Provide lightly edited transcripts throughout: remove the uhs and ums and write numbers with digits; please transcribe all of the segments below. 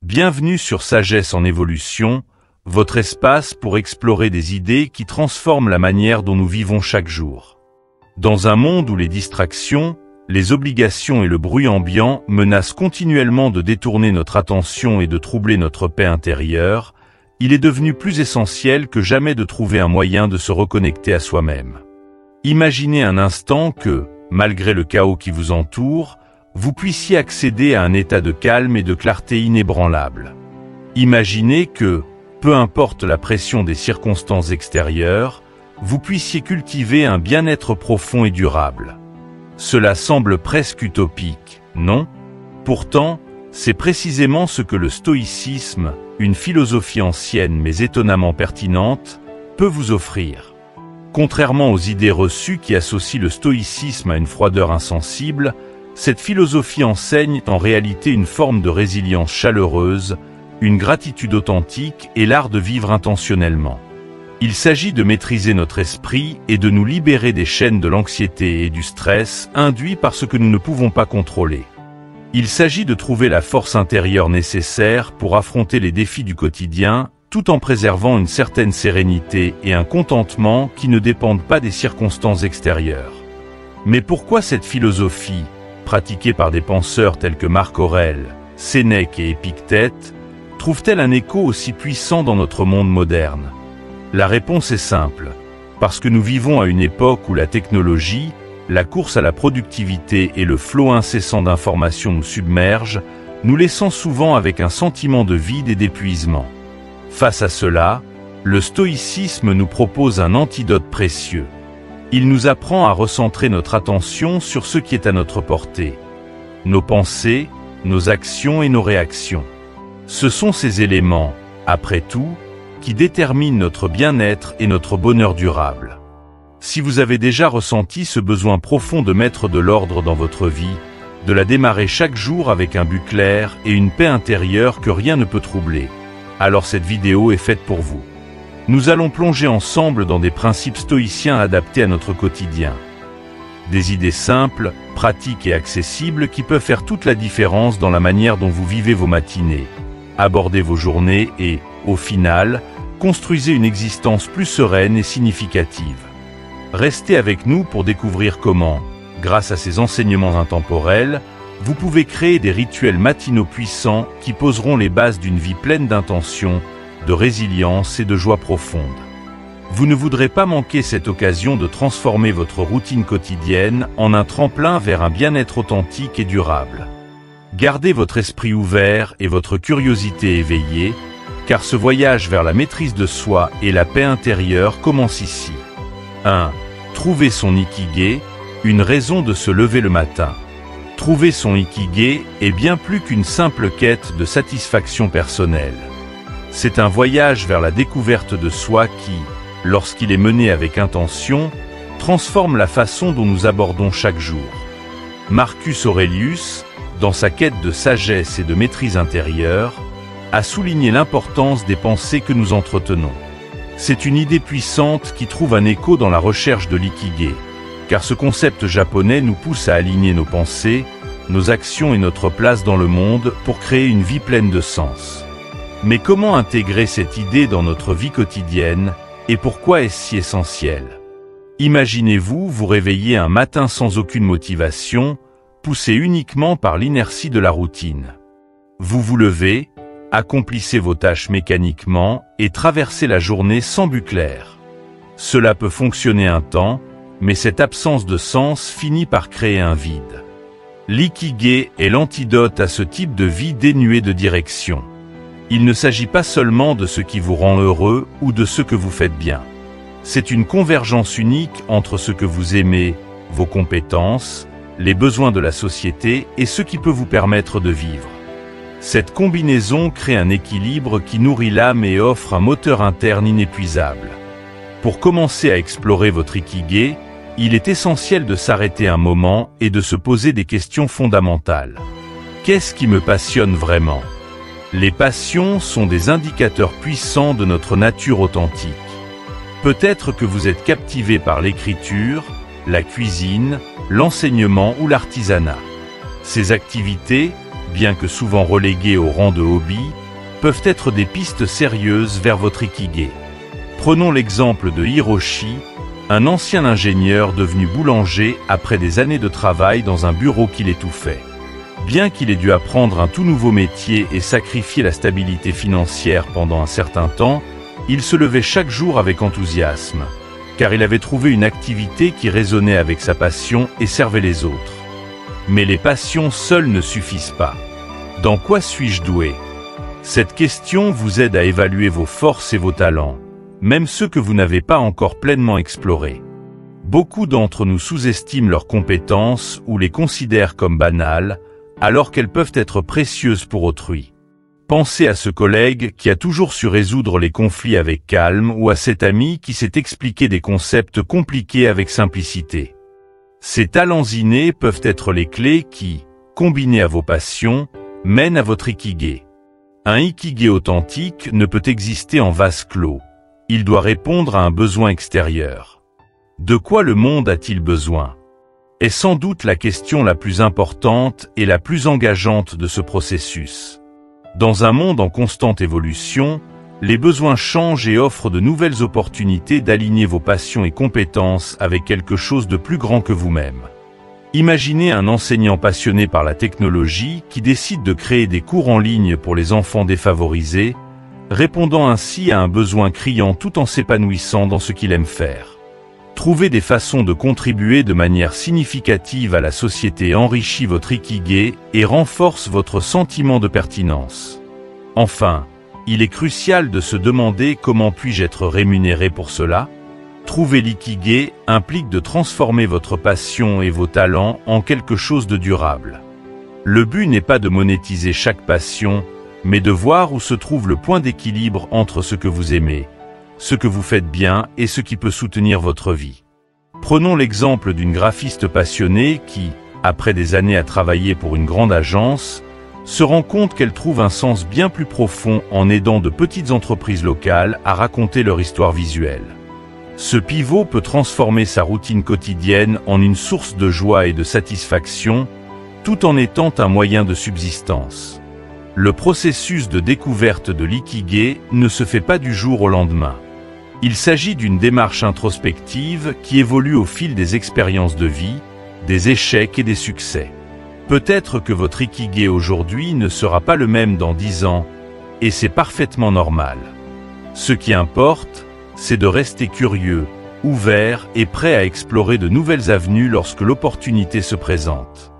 Bienvenue sur Sagesse en évolution, votre espace pour explorer des idées qui transforment la manière dont nous vivons chaque jour. Dans un monde où les distractions, les obligations et le bruit ambiant menacent continuellement de détourner notre attention et de troubler notre paix intérieure, il est devenu plus essentiel que jamais de trouver un moyen de se reconnecter à soi-même. Imaginez un instant que, malgré le chaos qui vous entoure, vous puissiez accéder à un état de calme et de clarté inébranlable. Imaginez que, peu importe la pression des circonstances extérieures, vous puissiez cultiver un bien-être profond et durable. Cela semble presque utopique, non? Pourtant, c'est précisément ce que le stoïcisme, une philosophie ancienne mais étonnamment pertinente, peut vous offrir. Contrairement aux idées reçues qui associent le stoïcisme à une froideur insensible, cette philosophie enseigne en réalité une forme de résilience chaleureuse, une gratitude authentique et l'art de vivre intentionnellement. Il s'agit de maîtriser notre esprit et de nous libérer des chaînes de l'anxiété et du stress induits par ce que nous ne pouvons pas contrôler. Il s'agit de trouver la force intérieure nécessaire pour affronter les défis du quotidien, tout en préservant une certaine sérénité et un contentement qui ne dépendent pas des circonstances extérieures. Mais pourquoi cette philosophie, pratiquée par des penseurs tels que Marc Aurèle, Sénèque et Épictète, trouve-t-elle un écho aussi puissant dans notre monde moderne? La réponse est simple. Parce que nous vivons à une époque où la technologie, la course à la productivité et le flot incessant d'informations nous submergent, nous laissant souvent avec un sentiment de vide et d'épuisement. Face à cela, le stoïcisme nous propose un antidote précieux. Il nous apprend à recentrer notre attention sur ce qui est à notre portée. Nos pensées, nos actions et nos réactions. Ce sont ces éléments, après tout, qui déterminent notre bien-être et notre bonheur durable. Si vous avez déjà ressenti ce besoin profond de mettre de l'ordre dans votre vie, de la démarrer chaque jour avec un but clair et une paix intérieure que rien ne peut troubler, alors cette vidéo est faite pour vous. Nous allons plonger ensemble dans des principes stoïciens adaptés à notre quotidien. Des idées simples, pratiques et accessibles qui peuvent faire toute la différence dans la manière dont vous vivez vos matinées, abordez vos journées et, au final, construisez une existence plus sereine et significative. Restez avec nous pour découvrir comment, grâce à ces enseignements intemporels, vous pouvez créer des rituels matinaux puissants qui poseront les bases d'une vie pleine d'intention, de résilience et de joie profonde. Vous ne voudrez pas manquer cette occasion de transformer votre routine quotidienne en un tremplin vers un bien-être authentique et durable. Gardez votre esprit ouvert et votre curiosité éveillée, car ce voyage vers la maîtrise de soi et la paix intérieure commence ici. 1. Trouver son ikigai, une raison de se lever le matin. Trouver son ikigai est bien plus qu'une simple quête de satisfaction personnelle. C'est un voyage vers la découverte de soi qui, lorsqu'il est mené avec intention, transforme la façon dont nous abordons chaque jour. Marcus Aurelius, dans sa quête de sagesse et de maîtrise intérieure, a souligné l'importance des pensées que nous entretenons. C'est une idée puissante qui trouve un écho dans la recherche de l'ikigai, car ce concept japonais nous pousse à aligner nos pensées, nos actions et notre place dans le monde pour créer une vie pleine de sens. Mais comment intégrer cette idée dans notre vie quotidienne et pourquoi est-ce si essentiel? Imaginez-vous vous réveiller un matin sans aucune motivation, poussé uniquement par l'inertie de la routine. Vous vous levez, accomplissez vos tâches mécaniquement et traversez la journée sans but clair. Cela peut fonctionner un temps, mais cette absence de sens finit par créer un vide. L'ikigai est l'antidote à ce type de vie dénuée de direction. Il ne s'agit pas seulement de ce qui vous rend heureux ou de ce que vous faites bien. C'est une convergence unique entre ce que vous aimez, vos compétences, les besoins de la société et ce qui peut vous permettre de vivre. Cette combinaison crée un équilibre qui nourrit l'âme et offre un moteur interne inépuisable. Pour commencer à explorer votre ikigai, il est essentiel de s'arrêter un moment et de se poser des questions fondamentales. Qu'est-ce qui me passionne vraiment ? Les passions sont des indicateurs puissants de notre nature authentique. Peut-être que vous êtes captivé par l'écriture, la cuisine, l'enseignement ou l'artisanat. Ces activités, bien que souvent relégués au rang de hobby, peuvent être des pistes sérieuses vers votre Ikigai. Prenons l'exemple de Hiroshi, un ancien ingénieur devenu boulanger après des années de travail dans un bureau qui l'étouffait. Bien qu'il ait dû apprendre un tout nouveau métier et sacrifier la stabilité financière pendant un certain temps, il se levait chaque jour avec enthousiasme, car il avait trouvé une activité qui résonnait avec sa passion et servait les autres. Mais les passions seules ne suffisent pas. Dans quoi suis-je doué? Cette question vous aide à évaluer vos forces et vos talents, même ceux que vous n'avez pas encore pleinement explorés. Beaucoup d'entre nous sous-estiment leurs compétences ou les considèrent comme banales, alors qu'elles peuvent être précieuses pour autrui. Pensez à ce collègue qui a toujours su résoudre les conflits avec calme ou à cet ami qui sait expliquer des concepts compliqués avec simplicité. Ces talents innés peuvent être les clés qui, combinées à vos passions, mènent à votre Ikigai. Un Ikigai authentique ne peut exister en vase clos. Il doit répondre à un besoin extérieur. De quoi le monde a-t-il besoin? Est sans doute la question la plus importante et la plus engageante de ce processus. Dans un monde en constante évolution, les besoins changent et offrent de nouvelles opportunités d'aligner vos passions et compétences avec quelque chose de plus grand que vous-même. Imaginez un enseignant passionné par la technologie qui décide de créer des cours en ligne pour les enfants défavorisés, répondant ainsi à un besoin criant tout en s'épanouissant dans ce qu'il aime faire. Trouver des façons de contribuer de manière significative à la société enrichit votre Ikigai et renforce votre sentiment de pertinence. Enfin, il est crucial de se demander comment puis-je être rémunéré pour cela? Trouver l'Ikigai implique de transformer votre passion et vos talents en quelque chose de durable. Le but n'est pas de monétiser chaque passion, mais de voir où se trouve le point d'équilibre entre ce que vous aimez, ce que vous faites bien et ce qui peut soutenir votre vie. Prenons l'exemple d'une graphiste passionnée qui, après des années à travailler pour une grande agence, se rend compte qu'elle trouve un sens bien plus profond en aidant de petites entreprises locales à raconter leur histoire visuelle. Ce pivot peut transformer sa routine quotidienne en une source de joie et de satisfaction, tout en étant un moyen de subsistance. Le processus de découverte de l'Ikigai ne se fait pas du jour au lendemain. Il s'agit d'une démarche introspective qui évolue au fil des expériences de vie, des échecs et des succès. Peut-être que votre Ikigai aujourd'hui ne sera pas le même dans 10 ans, et c'est parfaitement normal. Ce qui importe, c'est de rester curieux, ouvert et prêt à explorer de nouvelles avenues lorsque l'opportunité se présente.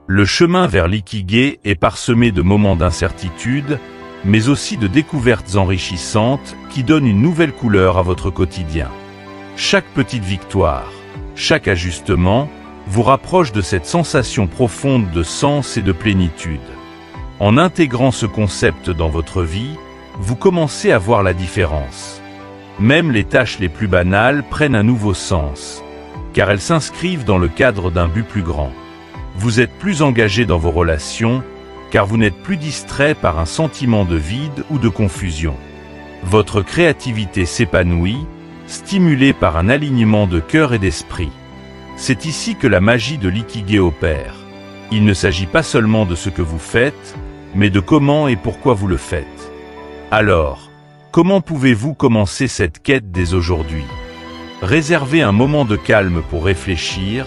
Le chemin vers l'Ikigai est parsemé de moments d'incertitude, mais aussi de découvertes enrichissantes qui donnent une nouvelle couleur à votre quotidien. Chaque petite victoire, chaque ajustement, vous rapproche de cette sensation profonde de sens et de plénitude. En intégrant ce concept dans votre vie, vous commencez à voir la différence. Même les tâches les plus banales prennent un nouveau sens, car elles s'inscrivent dans le cadre d'un but plus grand. Vous êtes plus engagé dans vos relations, car vous n'êtes plus distrait par un sentiment de vide ou de confusion. Votre créativité s'épanouit, stimulée par un alignement de cœur et d'esprit. C'est ici que la magie de l'Ikigai opère. Il ne s'agit pas seulement de ce que vous faites, mais de comment et pourquoi vous le faites. Alors, comment pouvez-vous commencer cette quête dès aujourd'hui? Réservez un moment de calme pour réfléchir,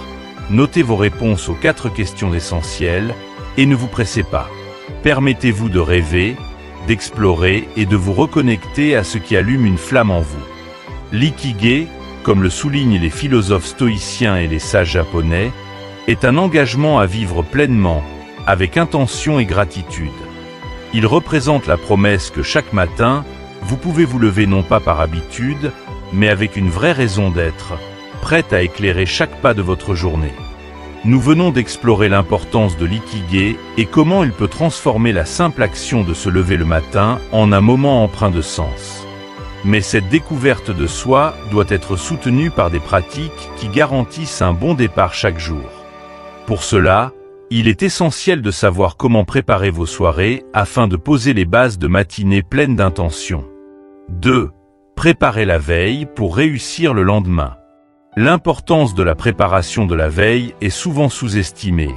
notez vos réponses aux 4 questions essentielles, et ne vous pressez pas. Permettez-vous de rêver, d'explorer et de vous reconnecter à ce qui allume une flamme en vous. L'ikigai, comme le soulignent les philosophes stoïciens et les sages japonais, est un engagement à vivre pleinement, avec intention et gratitude. Il représente la promesse que chaque matin, vous pouvez vous lever non pas par habitude, mais avec une vraie raison d'être, prête à éclairer chaque pas de votre journée. Nous venons d'explorer l'importance de l'ikigai et comment il peut transformer la simple action de se lever le matin en un moment empreint de sens. Mais cette découverte de soi doit être soutenue par des pratiques qui garantissent un bon départ chaque jour. Pour cela, il est essentiel de savoir comment préparer vos soirées afin de poser les bases de matinées pleines d'intention. 2. Préparer la veille pour réussir le lendemain. L'importance de la préparation de la veille est souvent sous-estimée,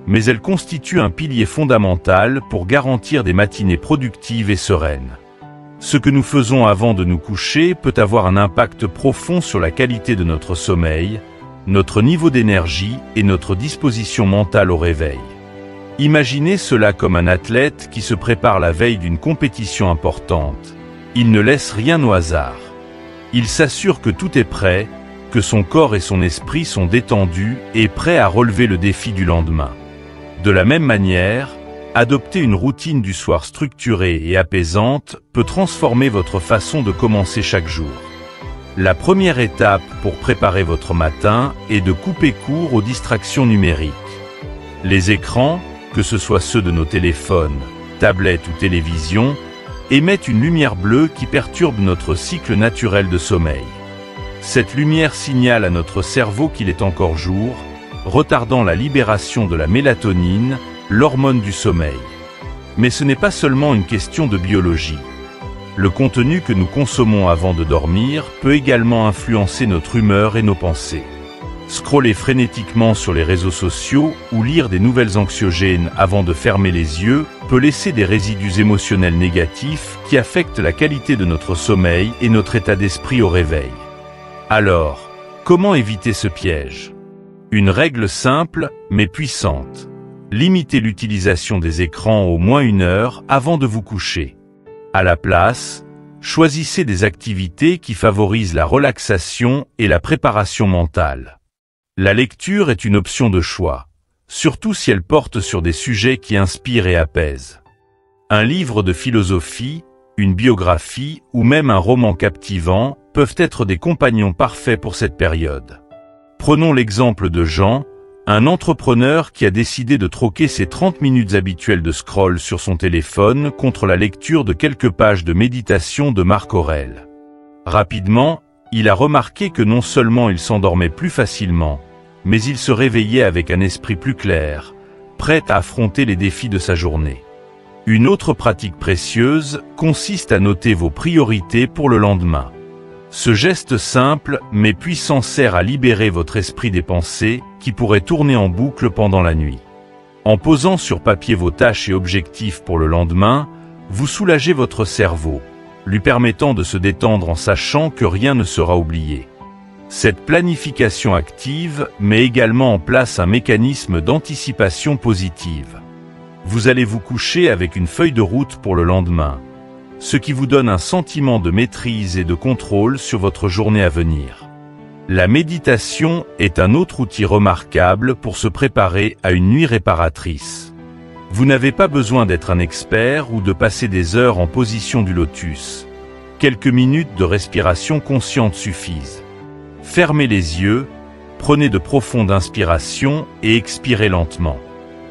mais elles constituent un pilier fondamental pour garantir des matinées productives et sereines. Ce que nous faisons avant de nous coucher peut avoir un impact profond sur la qualité de notre sommeil, notre niveau d'énergie et notre disposition mentale au réveil. Imaginez cela comme un athlète qui se prépare la veille d'une compétition importante. Il ne laisse rien au hasard. Il s'assure que tout est prêt, que son corps et son esprit sont détendus et prêts à relever le défi du lendemain. De la même manière, adopter une routine du soir structurée et apaisante peut transformer votre façon de commencer chaque jour. La première étape pour préparer votre matin est de couper court aux distractions numériques. Les écrans, que ce soit ceux de nos téléphones, tablettes ou télévisions, émettent une lumière bleue qui perturbe notre cycle naturel de sommeil. Cette lumière signale à notre cerveau qu'il est encore jour, retardant la libération de la mélatonine, l'hormone du sommeil. Mais ce n'est pas seulement une question de biologie. Le contenu que nous consommons avant de dormir peut également influencer notre humeur et nos pensées. Scroller frénétiquement sur les réseaux sociaux ou lire des nouvelles anxiogènes avant de fermer les yeux peut laisser des résidus émotionnels négatifs qui affectent la qualité de notre sommeil et notre état d'esprit au réveil. Alors, comment éviter ce piège? Une règle simple mais puissante. Limitez l'utilisation des écrans au moins 1 heure avant de vous coucher. À la place, choisissez des activités qui favorisent la relaxation et la préparation mentale. La lecture est une option de choix, surtout si elle porte sur des sujets qui inspirent et apaisent. Un livre de philosophie, une biographie ou même un roman captivant peuvent être des compagnons parfaits pour cette période. Prenons l'exemple de Jean, un entrepreneur qui a décidé de troquer ses 30 minutes habituelles de scroll sur son téléphone contre la lecture de quelques pages de méditation de Marc Aurèle. Rapidement, il a remarqué que non seulement il s'endormait plus facilement, mais il se réveillait avec un esprit plus clair, prêt à affronter les défis de sa journée. Une autre pratique précieuse consiste à noter vos priorités pour le lendemain. Ce geste simple mais puissant sert à libérer votre esprit des pensées qui pourraient tourner en boucle pendant la nuit. En posant sur papier vos tâches et objectifs pour le lendemain, vous soulagez votre cerveau, lui permettant de se détendre en sachant que rien ne sera oublié. Cette planification active met également en place un mécanisme d'anticipation positive. Vous allez vous coucher avec une feuille de route pour le lendemain, ce qui vous donne un sentiment de maîtrise et de contrôle sur votre journée à venir. La méditation est un autre outil remarquable pour se préparer à une nuit réparatrice. Vous n'avez pas besoin d'être un expert ou de passer des heures en position du lotus. Quelques minutes de respiration consciente suffisent. Fermez les yeux, prenez de profondes inspirations et expirez lentement.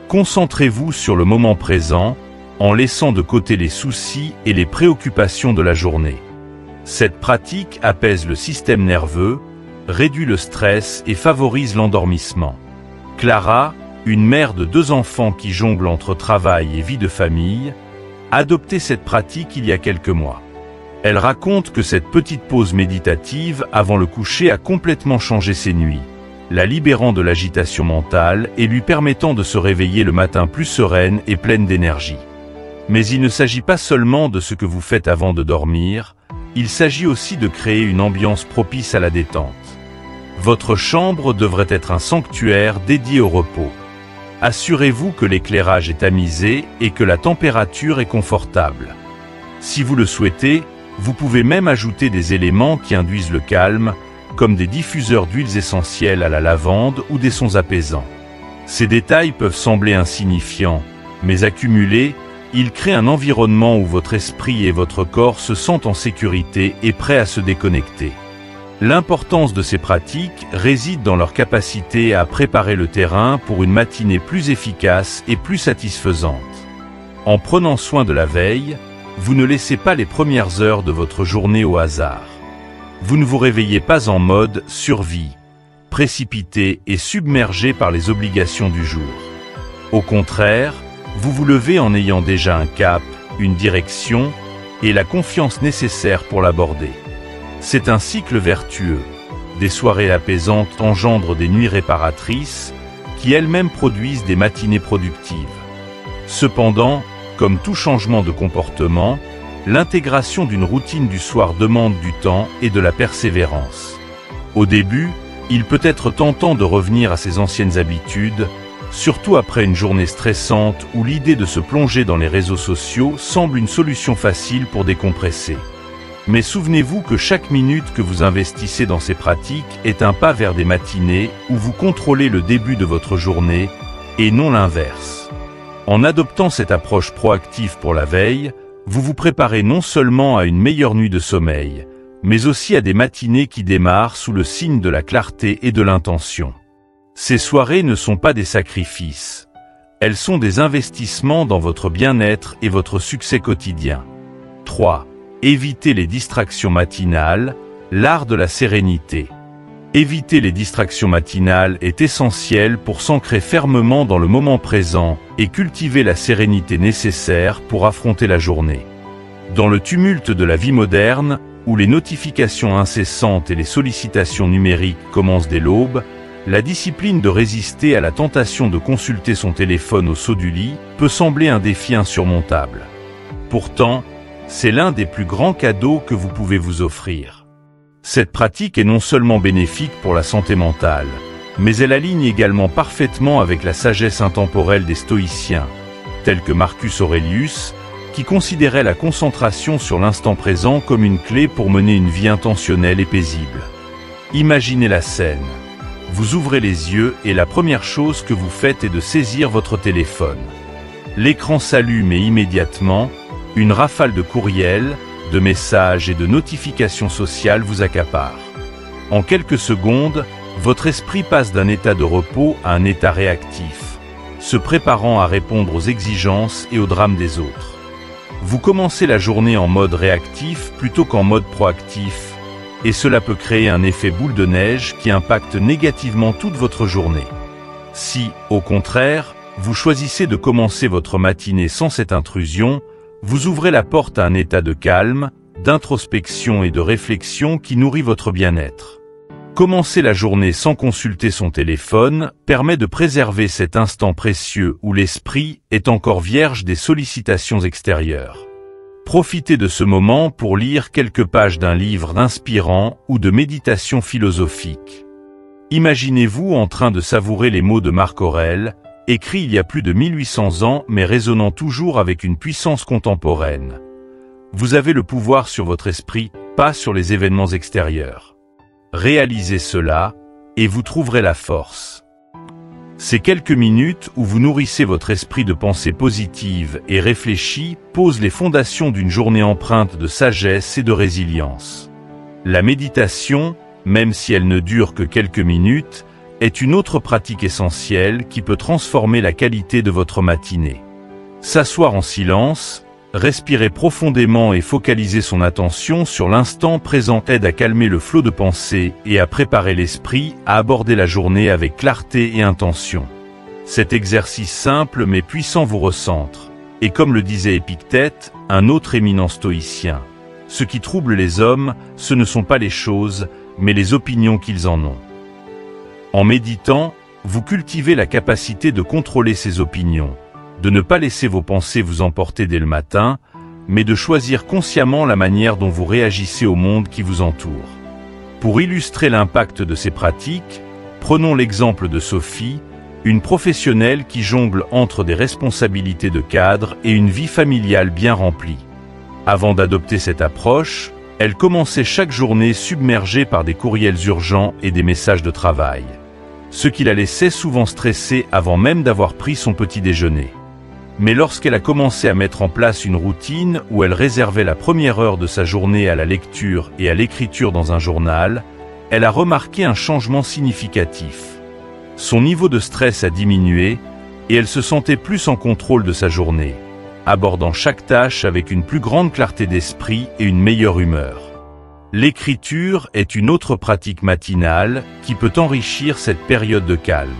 Concentrez-vous sur le moment présent, en laissant de côté les soucis et les préoccupations de la journée. Cette pratique apaise le système nerveux, réduit le stress et favorise l'endormissement. Clara, une mère de 2 enfants qui jongle entre travail et vie de famille, a adopté cette pratique il y a quelques mois. Elle raconte que cette petite pause méditative avant le coucher a complètement changé ses nuits, la libérant de l'agitation mentale et lui permettant de se réveiller le matin plus sereine et pleine d'énergie. Mais il ne s'agit pas seulement de ce que vous faites avant de dormir, il s'agit aussi de créer une ambiance propice à la détente. Votre chambre devrait être un sanctuaire dédié au repos. Assurez-vous que l'éclairage est tamisé et que la température est confortable. Si vous le souhaitez, vous pouvez même ajouter des éléments qui induisent le calme, comme des diffuseurs d'huiles essentielles à la lavande ou des sons apaisants. Ces détails peuvent sembler insignifiants, mais accumulés, ils créent un environnement où votre esprit et votre corps se sentent en sécurité et prêts à se déconnecter. L'importance de ces pratiques réside dans leur capacité à préparer le terrain pour une matinée plus efficace et plus satisfaisante. En prenant soin de la veille, vous ne laissez pas les premières heures de votre journée au hasard. Vous ne vous réveillez pas en mode survie, précipité et submergé par les obligations du jour. Au contraire, vous vous levez en ayant déjà un cap, une direction et la confiance nécessaire pour l'aborder. C'est un cycle vertueux. Des soirées apaisantes engendrent des nuits réparatrices, qui elles-mêmes produisent des matinées productives. Cependant, comme tout changement de comportement, l'intégration d'une routine du soir demande du temps et de la persévérance. Au début, il peut être tentant de revenir à ses anciennes habitudes, surtout après une journée stressante où l'idée de se plonger dans les réseaux sociaux semble une solution facile pour décompresser. Mais souvenez-vous que chaque minute que vous investissez dans ces pratiques est un pas vers des matinées où vous contrôlez le début de votre journée et non l'inverse. En adoptant cette approche proactive pour la veille, vous vous préparez non seulement à une meilleure nuit de sommeil, mais aussi à des matinées qui démarrent sous le signe de la clarté et de l'intention. Ces soirées ne sont pas des sacrifices. Elles sont des investissements dans votre bien-être et votre succès quotidien. 3. Évitez les distractions matinales, l'art de la sérénité. Éviter les distractions matinales est essentiel pour s'ancrer fermement dans le moment présent et cultiver la sérénité nécessaire pour affronter la journée. Dans le tumulte de la vie moderne, où les notifications incessantes et les sollicitations numériques commencent dès l'aube, la discipline de résister à la tentation de consulter son téléphone au saut du lit peut sembler un défi insurmontable. Pourtant, c'est l'un des plus grands cadeaux que vous pouvez vous offrir. Cette pratique est non seulement bénéfique pour la santé mentale, mais elle aligne également parfaitement avec la sagesse intemporelle des stoïciens, tels que Marcus Aurelius, qui considérait la concentration sur l'instant présent comme une clé pour mener une vie intentionnelle et paisible. Imaginez la scène. Vous ouvrez les yeux et la première chose que vous faites est de saisir votre téléphone. L'écran s'allume et immédiatement, une rafale de courriels, de messages et de notifications sociales vous accapare. En quelques secondes, votre esprit passe d'un état de repos à un état réactif, se préparant à répondre aux exigences et aux drames des autres. Vous commencez la journée en mode réactif plutôt qu'en mode proactif, et cela peut créer un effet boule de neige qui impacte négativement toute votre journée. Si, au contraire, vous choisissez de commencer votre matinée sans cette intrusion, vous ouvrez la porte à un état de calme, d'introspection et de réflexion qui nourrit votre bien-être. Commencer la journée sans consulter son téléphone permet de préserver cet instant précieux où l'esprit est encore vierge des sollicitations extérieures. Profitez de ce moment pour lire quelques pages d'un livre inspirant ou de méditation philosophique. Imaginez-vous en train de savourer les mots de Marc Aurèle, écrits il y a plus de 1800 ans mais résonnant toujours avec une puissance contemporaine. Vous avez le pouvoir sur votre esprit, pas sur les événements extérieurs. Réalisez cela, et vous trouverez la force. Ces quelques minutes où vous nourrissez votre esprit de pensées positives et réfléchies posent les fondations d'une journée empreinte de sagesse et de résilience. La méditation, même si elle ne dure que quelques minutes, est une autre pratique essentielle qui peut transformer la qualité de votre matinée. S'asseoir en silence, respirer profondément et focaliser son attention sur l'instant présent aide à calmer le flot de pensées et à préparer l'esprit à aborder la journée avec clarté et intention. Cet exercice simple mais puissant vous recentre. Et comme le disait Épictète, un autre éminent stoïcien, « Ce qui trouble les hommes, ce ne sont pas les choses, mais les opinions qu'ils en ont. » En méditant, vous cultivez la capacité de contrôler ces opinions, de ne pas laisser vos pensées vous emporter dès le matin, mais de choisir consciemment la manière dont vous réagissez au monde qui vous entoure. Pour illustrer l'impact de ces pratiques, prenons l'exemple de Sophie, une professionnelle qui jongle entre des responsabilités de cadre et une vie familiale bien remplie. Avant d'adopter cette approche, elle commençait chaque journée submergée par des courriels urgents et des messages de travail, ce qui la laissait souvent stressée avant même d'avoir pris son petit déjeuner. Mais lorsqu'elle a commencé à mettre en place une routine où elle réservait la première heure de sa journée à la lecture et à l'écriture dans un journal, elle a remarqué un changement significatif. Son niveau de stress a diminué et elle se sentait plus en contrôle de sa journée, abordant chaque tâche avec une plus grande clarté d'esprit et une meilleure humeur. L'écriture est une autre pratique matinale qui peut enrichir cette période de calme.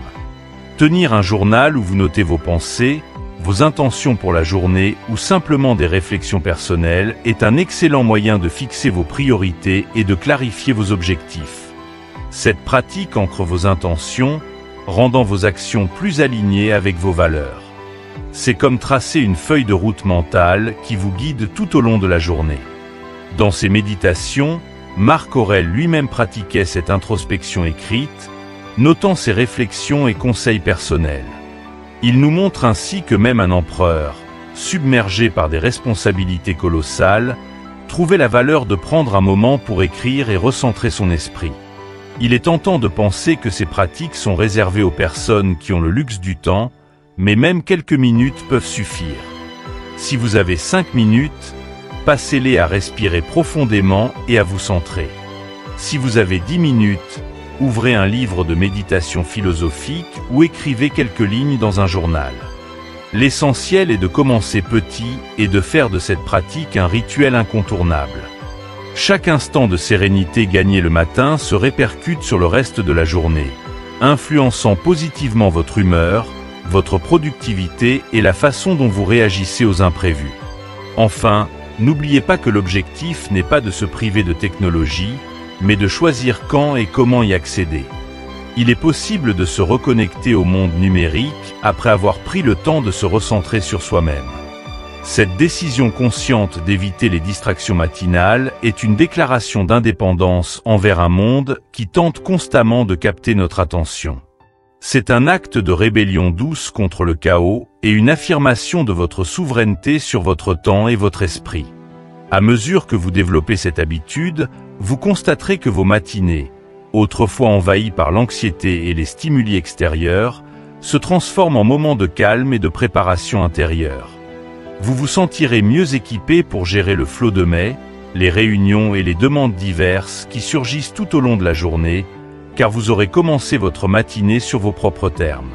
Tenir un journal où vous notez vos pensées, vos intentions pour la journée ou simplement des réflexions personnelles est un excellent moyen de fixer vos priorités et de clarifier vos objectifs. Cette pratique ancre vos intentions, rendant vos actions plus alignées avec vos valeurs. C'est comme tracer une feuille de route mentale qui vous guide tout au long de la journée. Dans ses méditations, Marc Aurèle lui-même pratiquait cette introspection écrite, notant ses réflexions et conseils personnels. Il nous montre ainsi que même un empereur, submergé par des responsabilités colossales, trouvait la valeur de prendre un moment pour écrire et recentrer son esprit. Il est tentant de penser que ces pratiques sont réservées aux personnes qui ont le luxe du temps, mais même quelques minutes peuvent suffire. Si vous avez 5 minutes, passez-les à respirer profondément et à vous centrer. Si vous avez 10 minutes, ouvrez un livre de méditation philosophique ou écrivez quelques lignes dans un journal. L'essentiel est de commencer petit et de faire de cette pratique un rituel incontournable. Chaque instant de sérénité gagné le matin se répercute sur le reste de la journée, influençant positivement votre humeur, votre productivité et la façon dont vous réagissez aux imprévus. Enfin, n'oubliez pas que l'objectif n'est pas de se priver de technologie, mais de choisir quand et comment y accéder. Il est possible de se reconnecter au monde numérique après avoir pris le temps de se recentrer sur soi-même. Cette décision consciente d'éviter les distractions matinales est une déclaration d'indépendance envers un monde qui tente constamment de capter notre attention. C'est un acte de rébellion douce contre le chaos et une affirmation de votre souveraineté sur votre temps et votre esprit. À mesure que vous développez cette habitude, vous constaterez que vos matinées, autrefois envahies par l'anxiété et les stimuli extérieurs, se transforment en moments de calme et de préparation intérieure. Vous vous sentirez mieux équipé pour gérer le flot de mai, les réunions et les demandes diverses qui surgissent tout au long de la journée, car vous aurez commencé votre matinée sur vos propres termes.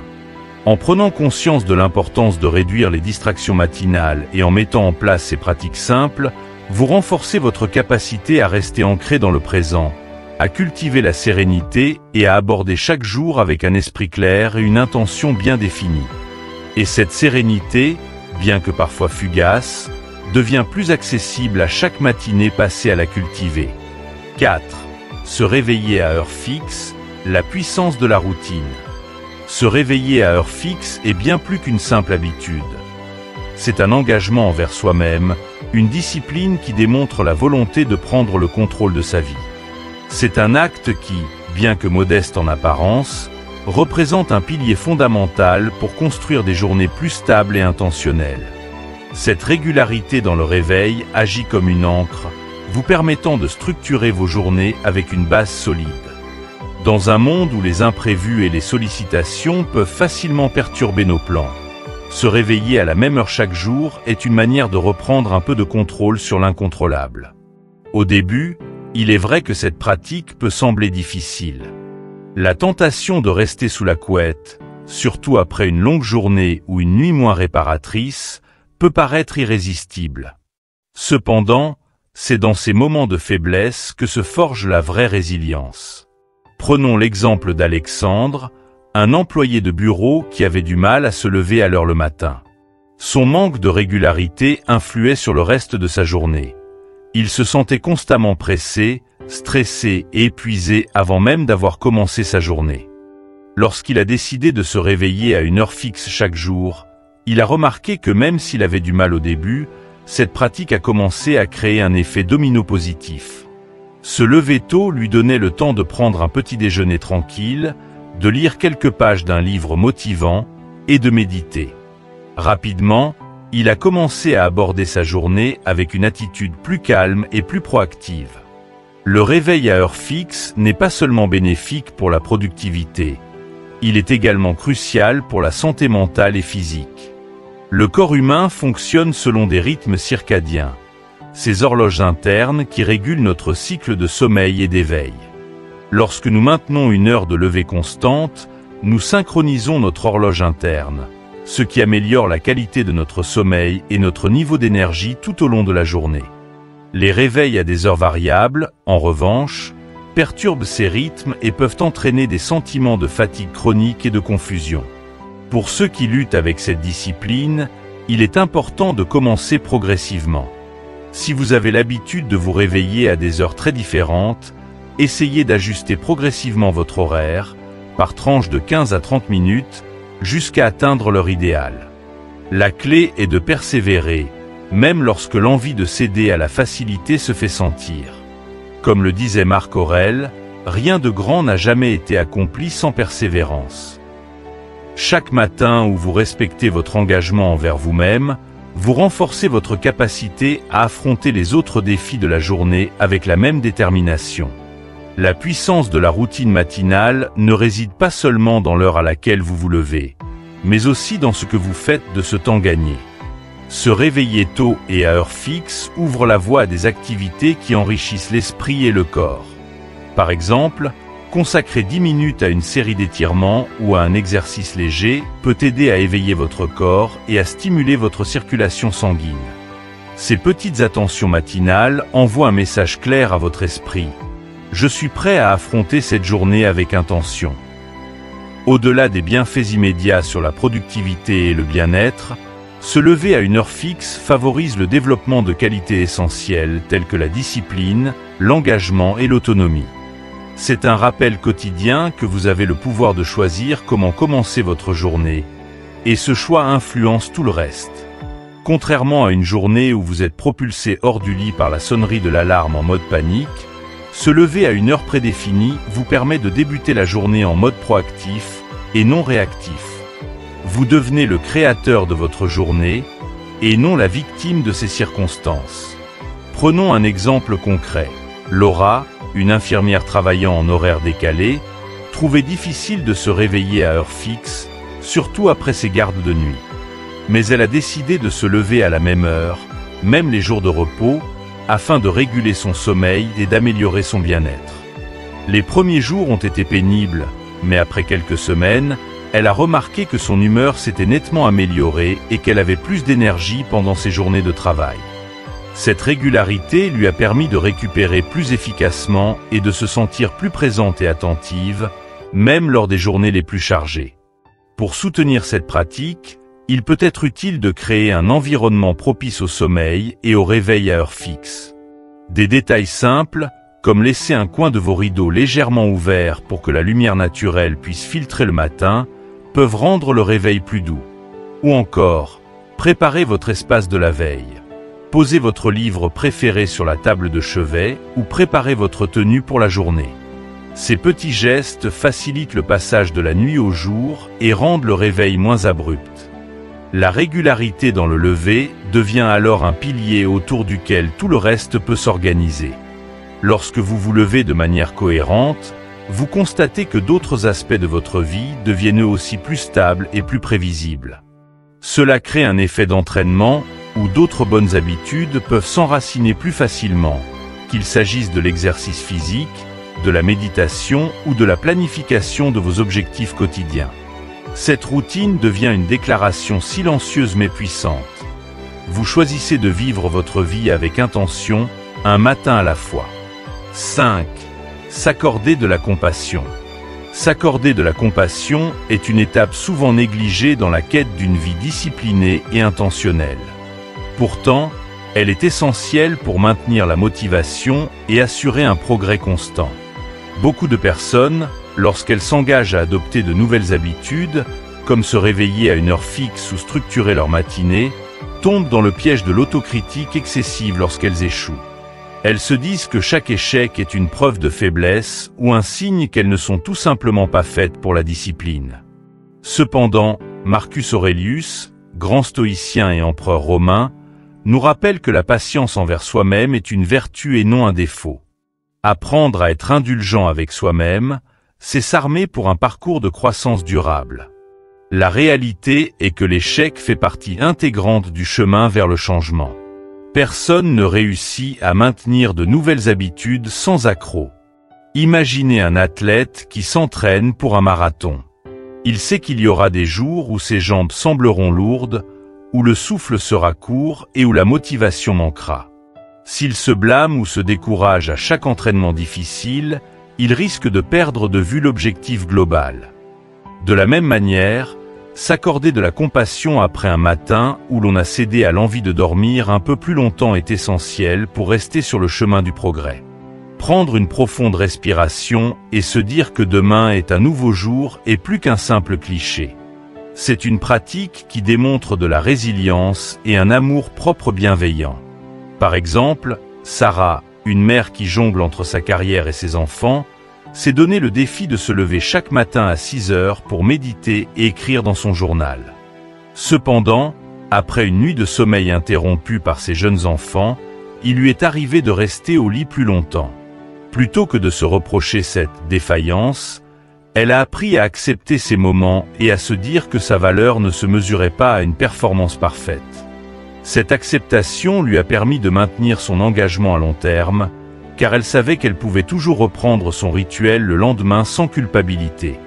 En prenant conscience de l'importance de réduire les distractions matinales et en mettant en place ces pratiques simples, vous renforcez votre capacité à rester ancré dans le présent, à cultiver la sérénité et à aborder chaque jour avec un esprit clair et une intention bien définie. Et cette sérénité, bien que parfois fugace, devient plus accessible à chaque matinée passée à la cultiver. 4. Se réveiller à heure fixe, la puissance de la routine. Se réveiller à heure fixe est bien plus qu'une simple habitude. C'est un engagement envers soi-même, une discipline qui démontre la volonté de prendre le contrôle de sa vie. C'est un acte qui, bien que modeste en apparence, représente un pilier fondamental pour construire des journées plus stables et intentionnelles. Cette régularité dans le réveil agit comme une ancre, vous permettant de structurer vos journées avec une base solide. Dans un monde où les imprévus et les sollicitations peuvent facilement perturber nos plans, se réveiller à la même heure chaque jour est une manière de reprendre un peu de contrôle sur l'incontrôlable. Au début, il est vrai que cette pratique peut sembler difficile. La tentation de rester sous la couette, surtout après une longue journée ou une nuit moins réparatrice, peut paraître irrésistible. Cependant, c'est dans ces moments de faiblesse que se forge la vraie résilience. Prenons l'exemple d'Alexandre, un employé de bureau qui avait du mal à se lever à l'heure le matin. Son manque de régularité influait sur le reste de sa journée. Il se sentait constamment pressé, stressé et épuisé avant même d'avoir commencé sa journée. Lorsqu'il a décidé de se réveiller à une heure fixe chaque jour, il a remarqué que même s'il avait du mal au début, cette pratique a commencé à créer un effet domino positif. Se lever tôt lui donnait le temps de prendre un petit déjeuner tranquille, de lire quelques pages d'un livre motivant et de méditer. Rapidement, il a commencé à aborder sa journée avec une attitude plus calme et plus proactive. Le réveil à heure fixe n'est pas seulement bénéfique pour la productivité, il est également crucial pour la santé mentale et physique. Le corps humain fonctionne selon des rythmes circadiens, ces horloges internes qui régulent notre cycle de sommeil et d'éveil. Lorsque nous maintenons une heure de lever constante, nous synchronisons notre horloge interne, ce qui améliore la qualité de notre sommeil et notre niveau d'énergie tout au long de la journée. Les réveils à des heures variables, en revanche, perturbent ces rythmes et peuvent entraîner des sentiments de fatigue chronique et de confusion. Pour ceux qui luttent avec cette discipline, il est important de commencer progressivement. Si vous avez l'habitude de vous réveiller à des heures très différentes, essayez d'ajuster progressivement votre horaire, par tranche de 15 à 30 minutes, jusqu'à atteindre leur idéal. La clé est de persévérer, même lorsque l'envie de céder à la facilité se fait sentir. Comme le disait Marc Aurèle, rien de grand n'a jamais été accompli sans persévérance. Chaque matin où vous respectez votre engagement envers vous-même, vous renforcez votre capacité à affronter les autres défis de la journée avec la même détermination. La puissance de la routine matinale ne réside pas seulement dans l'heure à laquelle vous vous levez, mais aussi dans ce que vous faites de ce temps gagné. Se réveiller tôt et à heure fixe ouvre la voie à des activités qui enrichissent l'esprit et le corps. Par exemple, consacrer 10 minutes à une série d'étirements ou à un exercice léger peut aider à éveiller votre corps et à stimuler votre circulation sanguine. Ces petites attentions matinales envoient un message clair à votre esprit. Je suis prêt à affronter cette journée avec intention. Au-delà des bienfaits immédiats sur la productivité et le bien-être, se lever à une heure fixe favorise le développement de qualités essentielles telles que la discipline, l'engagement et l'autonomie. C'est un rappel quotidien que vous avez le pouvoir de choisir comment commencer votre journée, et ce choix influence tout le reste. Contrairement à une journée où vous êtes propulsé hors du lit par la sonnerie de l'alarme en mode panique, se lever à une heure prédéfinie vous permet de débuter la journée en mode proactif et non réactif. Vous devenez le créateur de votre journée, et non la victime de ses circonstances. Prenons un exemple concret. Laura, une infirmière travaillant en horaire décalé, trouvait difficile de se réveiller à heure fixe, surtout après ses gardes de nuit. Mais elle a décidé de se lever à la même heure, même les jours de repos, afin de réguler son sommeil et d'améliorer son bien-être. Les premiers jours ont été pénibles, mais après quelques semaines, elle a remarqué que son humeur s'était nettement améliorée et qu'elle avait plus d'énergie pendant ses journées de travail. Cette régularité lui a permis de récupérer plus efficacement et de se sentir plus présente et attentive, même lors des journées les plus chargées. Pour soutenir cette pratique, il peut être utile de créer un environnement propice au sommeil et au réveil à heure fixe. Des détails simples, comme laisser un coin de vos rideaux légèrement ouvert pour que la lumière naturelle puisse filtrer le matin, peuvent rendre le réveil plus doux. Ou encore, préparez votre espace de la veille. Posez votre livre préféré sur la table de chevet ou préparez votre tenue pour la journée. Ces petits gestes facilitent le passage de la nuit au jour et rendent le réveil moins abrupt. La régularité dans le lever devient alors un pilier autour duquel tout le reste peut s'organiser. Lorsque vous vous levez de manière cohérente, vous constatez que d'autres aspects de votre vie deviennent eux aussi plus stables et plus prévisibles. Cela crée un effet d'entraînement où d'autres bonnes habitudes peuvent s'enraciner plus facilement, qu'il s'agisse de l'exercice physique, de la méditation ou de la planification de vos objectifs quotidiens. Cette routine devient une déclaration silencieuse mais puissante. Vous choisissez de vivre votre vie avec intention, un matin à la fois. 5. S'accorder de la compassion. S'accorder de la compassion est une étape souvent négligée dans la quête d'une vie disciplinée et intentionnelle. Pourtant, elle est essentielle pour maintenir la motivation et assurer un progrès constant. Beaucoup de personnes, lorsqu'elles s'engagent à adopter de nouvelles habitudes, comme se réveiller à une heure fixe ou structurer leur matinée, tombent dans le piège de l'autocritique excessive lorsqu'elles échouent. Elles se disent que chaque échec est une preuve de faiblesse ou un signe qu'elles ne sont tout simplement pas faites pour la discipline. Cependant, Marcus Aurelius, grand stoïcien et empereur romain, nous rappelle que la patience envers soi-même est une vertu et non un défaut. Apprendre à être indulgent avec soi-même, c'est s'armer pour un parcours de croissance durable. La réalité est que l'échec fait partie intégrante du chemin vers le changement. Personne ne réussit à maintenir de nouvelles habitudes sans accroc. Imaginez un athlète qui s'entraîne pour un marathon. Il sait qu'il y aura des jours où ses jambes sembleront lourdes, où le souffle sera court et où la motivation manquera. S'il se blâme ou se décourage à chaque entraînement difficile, il risque de perdre de vue l'objectif global. De la même manière, s'accorder de la compassion après un matin où l'on a cédé à l'envie de dormir un peu plus longtemps est essentiel pour rester sur le chemin du progrès. Prendre une profonde respiration et se dire que demain est un nouveau jour est plus qu'un simple cliché. C'est une pratique qui démontre de la résilience et un amour-propre bienveillant. Par exemple, Sarah, une mère qui jongle entre sa carrière et ses enfants, s'est donné le défi de se lever chaque matin à 6 heures pour méditer et écrire dans son journal. Cependant, après une nuit de sommeil interrompue par ses jeunes enfants, il lui est arrivé de rester au lit plus longtemps. Plutôt que de se reprocher cette défaillance, elle a appris à accepter ces moments et à se dire que sa valeur ne se mesurait pas à une performance parfaite. Cette acceptation lui a permis de maintenir son engagement à long terme, car elle savait qu'elle pouvait toujours reprendre son rituel le lendemain sans culpabilité.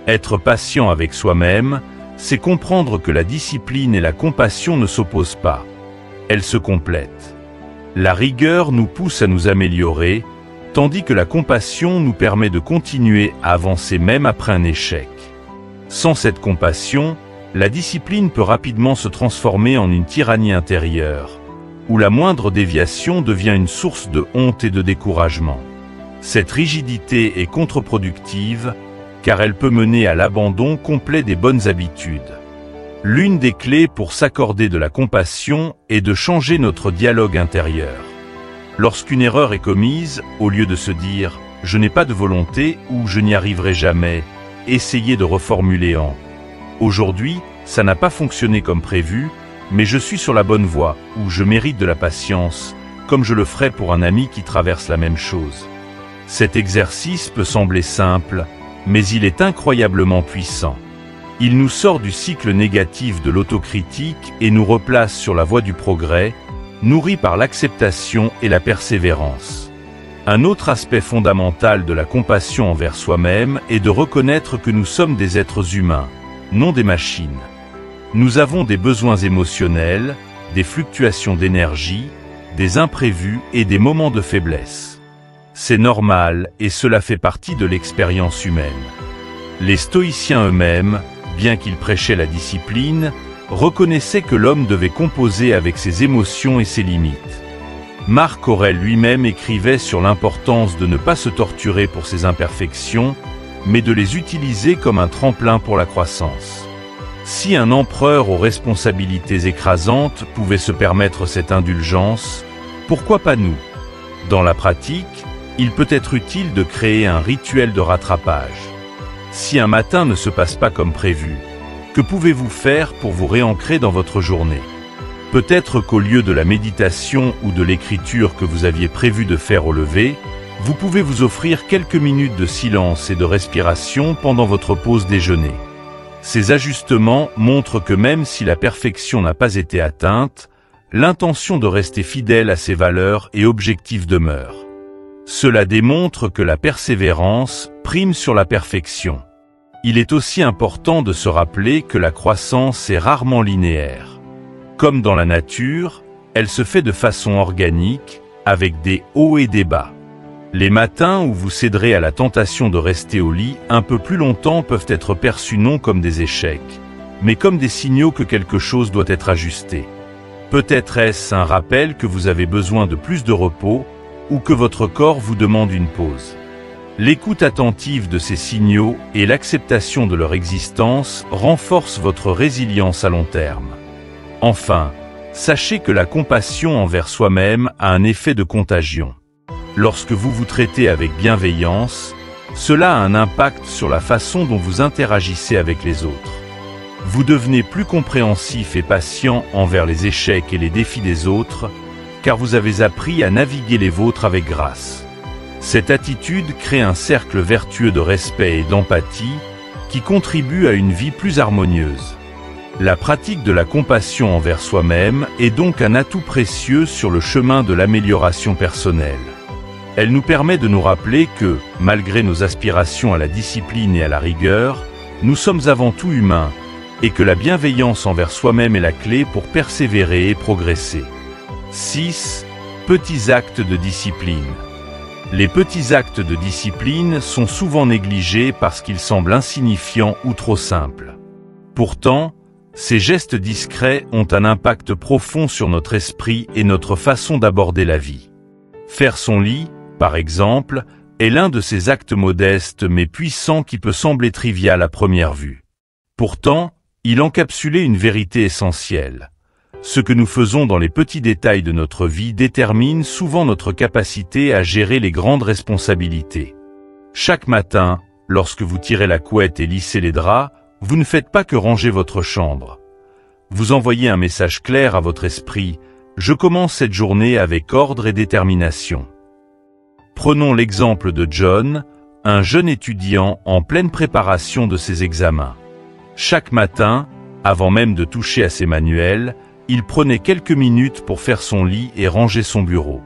Être patient avec soi-même, c'est comprendre que la discipline et la compassion ne s'opposent pas. Elles se complètent. La rigueur nous pousse à nous améliorer, tandis que la compassion nous permet de continuer à avancer même après un échec. Sans cette compassion, la discipline peut rapidement se transformer en une tyrannie intérieure, où la moindre déviation devient une source de honte et de découragement. Cette rigidité est contre-productive, car elle peut mener à l'abandon complet des bonnes habitudes. L'une des clés pour s'accorder de la compassion est de changer notre dialogue intérieur. Lorsqu'une erreur est commise, au lieu de se dire « je n'ai pas de volonté » ou « je n'y arriverai jamais », essayez de reformuler en « aujourd'hui, ça n'a pas fonctionné comme prévu, mais je suis sur la bonne voie » ou « je mérite de la patience », comme je le ferais pour un ami qui traverse la même chose. Cet exercice peut sembler simple, mais il est incroyablement puissant. Il nous sort du cycle négatif de l'autocritique et nous replace sur la voie du progrès, nourri par l'acceptation et la persévérance. Un autre aspect fondamental de la compassion envers soi-même est de reconnaître que nous sommes des êtres humains, non des machines. Nous avons des besoins émotionnels, des fluctuations d'énergie, des imprévus et des moments de faiblesse. C'est normal et cela fait partie de l'expérience humaine. Les stoïciens eux-mêmes, bien qu'ils prêchaient la discipline, reconnaissaient que l'homme devait composer avec ses émotions et ses limites. Marc Aurèle lui-même écrivait sur l'importance de ne pas se torturer pour ses imperfections, mais de les utiliser comme un tremplin pour la croissance. Si un empereur aux responsabilités écrasantes pouvait se permettre cette indulgence, pourquoi pas nous? Dans la pratique, il peut être utile de créer un rituel de rattrapage. Si un matin ne se passe pas comme prévu, que pouvez-vous faire pour vous réancrer dans votre journée? Peut-être qu'au lieu de la méditation ou de l'écriture que vous aviez prévu de faire au lever, vous pouvez vous offrir quelques minutes de silence et de respiration pendant votre pause déjeuner. Ces ajustements montrent que même si la perfection n'a pas été atteinte, l'intention de rester fidèle à ses valeurs et objectifs demeure. Cela démontre que la persévérance prime sur la perfection. Il est aussi important de se rappeler que la croissance est rarement linéaire. Comme dans la nature, elle se fait de façon organique, avec des hauts et des bas. Les matins où vous céderez à la tentation de rester au lit un peu plus longtemps peuvent être perçus non comme des échecs, mais comme des signaux que quelque chose doit être ajusté. Peut-être est-ce un rappel que vous avez besoin de plus de repos, ou que votre corps vous demande une pause. L'écoute attentive de ces signaux et l'acceptation de leur existence renforcent votre résilience à long terme. Enfin, sachez que la compassion envers soi-même a un effet de contagion. Lorsque vous vous traitez avec bienveillance, cela a un impact sur la façon dont vous interagissez avec les autres. Vous devenez plus compréhensif et patient envers les échecs et les défis des autres, car vous avez appris à naviguer les vôtres avec grâce. Cette attitude crée un cercle vertueux de respect et d'empathie qui contribue à une vie plus harmonieuse. La pratique de la compassion envers soi-même est donc un atout précieux sur le chemin de l'amélioration personnelle. Elle nous permet de nous rappeler que, malgré nos aspirations à la discipline et à la rigueur, nous sommes avant tout humains, et que la bienveillance envers soi-même est la clé pour persévérer et progresser. 6. Petits actes de discipline. Les petits actes de discipline sont souvent négligés parce qu'ils semblent insignifiants ou trop simples. Pourtant, ces gestes discrets ont un impact profond sur notre esprit et notre façon d'aborder la vie. Faire son lit, par exemple, est l'un de ces actes modestes mais puissants qui peut sembler trivial à première vue. Pourtant, il encapsulait une vérité essentielle. Ce que nous faisons dans les petits détails de notre vie détermine souvent notre capacité à gérer les grandes responsabilités. Chaque matin, lorsque vous tirez la couette et lissez les draps, vous ne faites pas que ranger votre chambre. Vous envoyez un message clair à votre esprit: je commence cette journée avec ordre et détermination. Prenons l'exemple de John, un jeune étudiant en pleine préparation de ses examens. Chaque matin, avant même de toucher à ses manuels, il prenait quelques minutes pour faire son lit et ranger son bureau.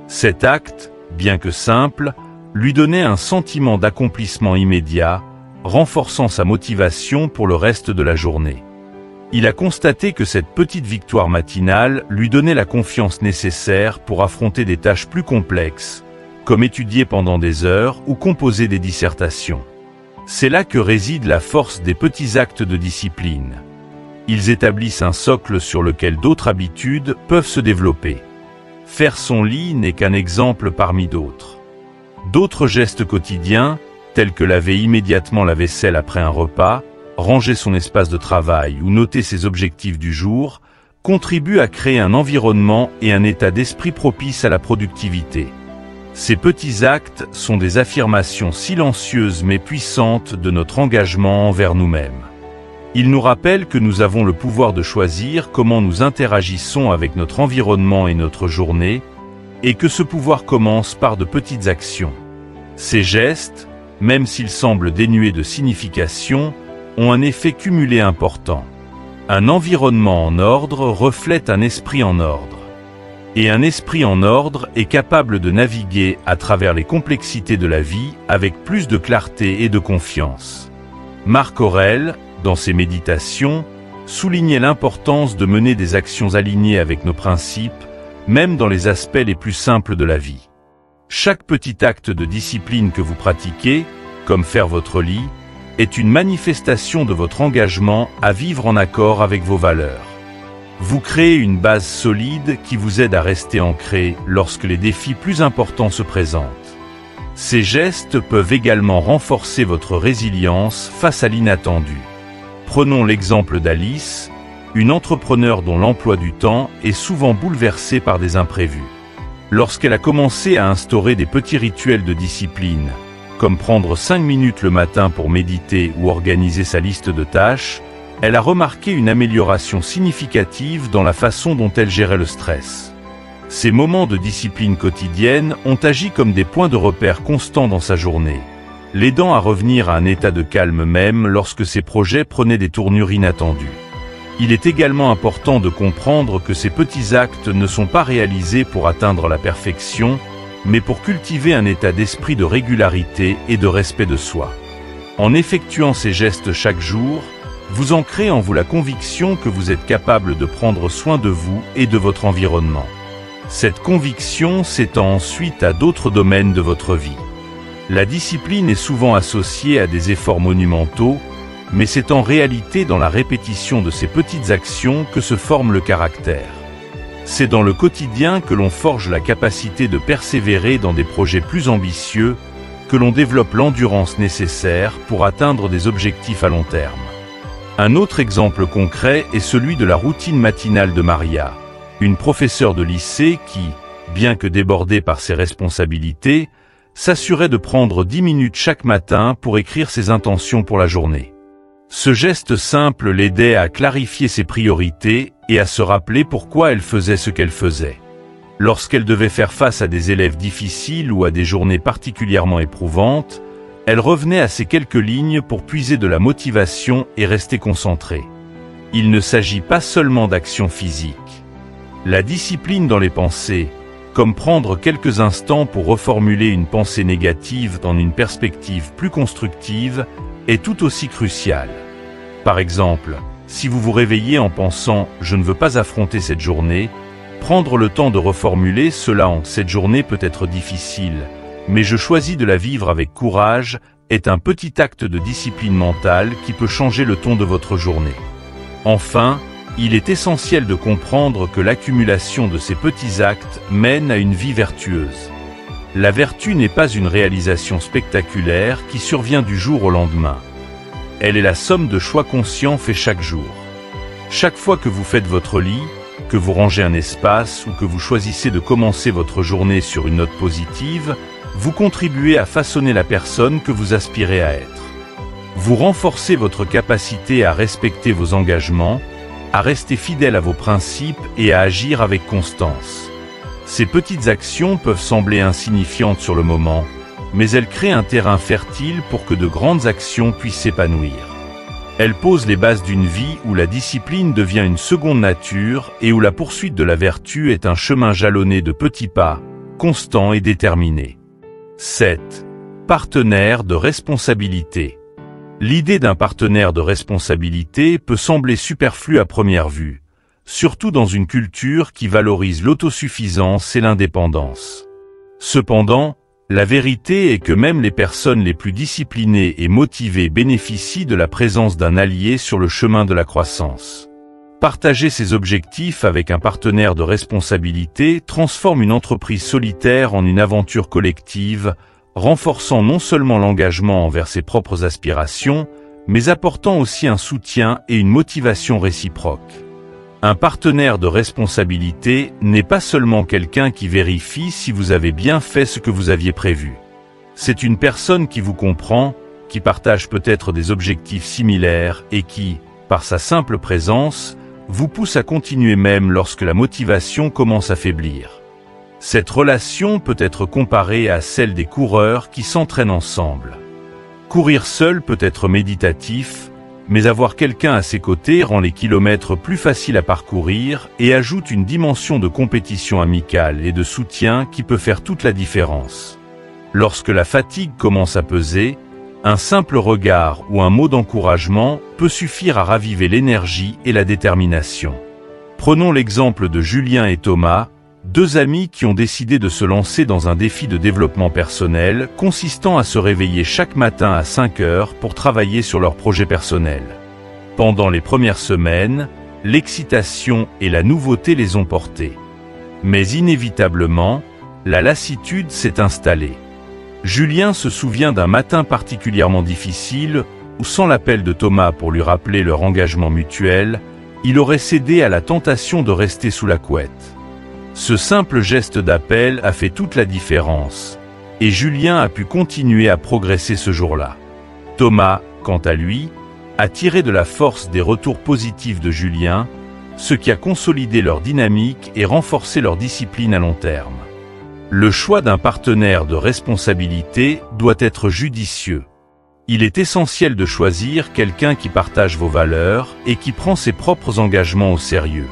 Cet acte, bien que simple, lui donnait un sentiment d'accomplissement immédiat, renforçant sa motivation pour le reste de la journée. Il a constaté que cette petite victoire matinale lui donnait la confiance nécessaire pour affronter des tâches plus complexes, comme étudier pendant des heures ou composer des dissertations. C'est là que réside la force des petits actes de discipline. Ils établissent un socle sur lequel d'autres habitudes peuvent se développer. Faire son lit n'est qu'un exemple parmi d'autres. D'autres gestes quotidiens, tels que laver immédiatement la vaisselle après un repas, ranger son espace de travail ou noter ses objectifs du jour, contribuent à créer un environnement et un état d'esprit propice à la productivité. Ces petits actes sont des affirmations silencieuses mais puissantes de notre engagement envers nous-mêmes. Ils nous rappellent que nous avons le pouvoir de choisir comment nous interagissons avec notre environnement et notre journée, et que ce pouvoir commence par de petites actions. Ces gestes, même s'ils semblent dénués de signification, ont un effet cumulé important. Un environnement en ordre reflète un esprit en ordre. Et un esprit en ordre est capable de naviguer à travers les complexités de la vie avec plus de clarté et de confiance. Marc Aurèle, dans ses méditations, soulignait l'importance de mener des actions alignées avec nos principes, même dans les aspects les plus simples de la vie. Chaque petit acte de discipline que vous pratiquez, comme faire votre lit, est une manifestation de votre engagement à vivre en accord avec vos valeurs. Vous créez une base solide qui vous aide à rester ancré lorsque les défis plus importants se présentent. Ces gestes peuvent également renforcer votre résilience face à l'inattendu. Prenons l'exemple d'Alice, une entrepreneure dont l'emploi du temps est souvent bouleversé par des imprévus. Lorsqu'elle a commencé à instaurer des petits rituels de discipline, comme prendre 5 minutes le matin pour méditer ou organiser sa liste de tâches, elle a remarqué une amélioration significative dans la façon dont elle gérait le stress. Ces moments de discipline quotidienne ont agi comme des points de repère constants dans sa journée, l'aidant à revenir à un état de calme même lorsque ses projets prenaient des tournures inattendues. Il est également important de comprendre que ces petits actes ne sont pas réalisés pour atteindre la perfection, mais pour cultiver un état d'esprit de régularité et de respect de soi. En effectuant ces gestes chaque jour, vous ancrez en vous la conviction que vous êtes capable de prendre soin de vous et de votre environnement. Cette conviction s'étend ensuite à d'autres domaines de votre vie. La discipline est souvent associée à des efforts monumentaux, mais c'est en réalité dans la répétition de ces petites actions que se forme le caractère. C'est dans le quotidien que l'on forge la capacité de persévérer dans des projets plus ambitieux, que l'on développe l'endurance nécessaire pour atteindre des objectifs à long terme. Un autre exemple concret est celui de la routine matinale de Maria, une professeure de lycée qui, bien que débordée par ses responsabilités, s'assurait de prendre 10 minutes chaque matin pour écrire ses intentions pour la journée. Ce geste simple l'aidait à clarifier ses priorités et à se rappeler pourquoi elle faisait ce qu'elle faisait. Lorsqu'elle devait faire face à des élèves difficiles ou à des journées particulièrement éprouvantes, elle revenait à ces quelques lignes pour puiser de la motivation et rester concentrée. Il ne s'agit pas seulement d'actions physiques. La discipline dans les pensées, comme prendre quelques instants pour reformuler une pensée négative dans une perspective plus constructive, est tout aussi cruciale. Par exemple, si vous vous réveillez en pensant « je ne veux pas affronter cette journée », prendre le temps de reformuler cela en « cette journée peut être difficile, mais je choisis de la vivre avec courage » est un petit acte de discipline mentale qui peut changer le ton de votre journée. Enfin, il est essentiel de comprendre que l'accumulation de ces petits actes mène à une vie vertueuse. La vertu n'est pas une réalisation spectaculaire qui survient du jour au lendemain. Elle est la somme de choix conscients faits chaque jour. Chaque fois que vous faites votre lit, que vous rangez un espace ou que vous choisissez de commencer votre journée sur une note positive, vous contribuez à façonner la personne que vous aspirez à être. Vous renforcez votre capacité à respecter vos engagements, à rester fidèle à vos principes et à agir avec constance. Ces petites actions peuvent sembler insignifiantes sur le moment, mais elles créent un terrain fertile pour que de grandes actions puissent s'épanouir. Elles posent les bases d'une vie où la discipline devient une seconde nature et où la poursuite de la vertu est un chemin jalonné de petits pas, constants et déterminés. 7. Partenaire de responsabilité. L'idée d'un partenaire de responsabilité peut sembler superflue à première vue, surtout dans une culture qui valorise l'autosuffisance et l'indépendance. Cependant, la vérité est que même les personnes les plus disciplinées et motivées bénéficient de la présence d'un allié sur le chemin de la croissance. Partager ses objectifs avec un partenaire de responsabilité transforme une entreprise solitaire en une aventure collective, renforçant non seulement l'engagement envers ses propres aspirations, mais apportant aussi un soutien et une motivation réciproque. Un partenaire de responsabilité n'est pas seulement quelqu'un qui vérifie si vous avez bien fait ce que vous aviez prévu. C'est une personne qui vous comprend, qui partage peut-être des objectifs similaires et qui, par sa simple présence, vous pousse à continuer même lorsque la motivation commence à faiblir. Cette relation peut être comparée à celle des coureurs qui s'entraînent ensemble. Courir seul peut être méditatif, mais avoir quelqu'un à ses côtés rend les kilomètres plus faciles à parcourir et ajoute une dimension de compétition amicale et de soutien qui peut faire toute la différence. Lorsque la fatigue commence à peser, un simple regard ou un mot d'encouragement peut suffire à raviver l'énergie et la détermination. Prenons l'exemple de Julien et Thomas, deux amis qui ont décidé de se lancer dans un défi de développement personnel consistant à se réveiller chaque matin à 5 heures pour travailler sur leur projet personnel. Pendant les premières semaines, l'excitation et la nouveauté les ont portés. Mais inévitablement, la lassitude s'est installée. Julien se souvient d'un matin particulièrement difficile où, sans l'appel de Thomas pour lui rappeler leur engagement mutuel, il aurait cédé à la tentation de rester sous la couette. Ce simple geste d'appel a fait toute la différence, et Julien a pu continuer à progresser ce jour-là. Thomas, quant à lui, a tiré de la force des retours positifs de Julien, ce qui a consolidé leur dynamique et renforcé leur discipline à long terme. Le choix d'un partenaire de responsabilité doit être judicieux. Il est essentiel de choisir quelqu'un qui partage vos valeurs et qui prend ses propres engagements au sérieux.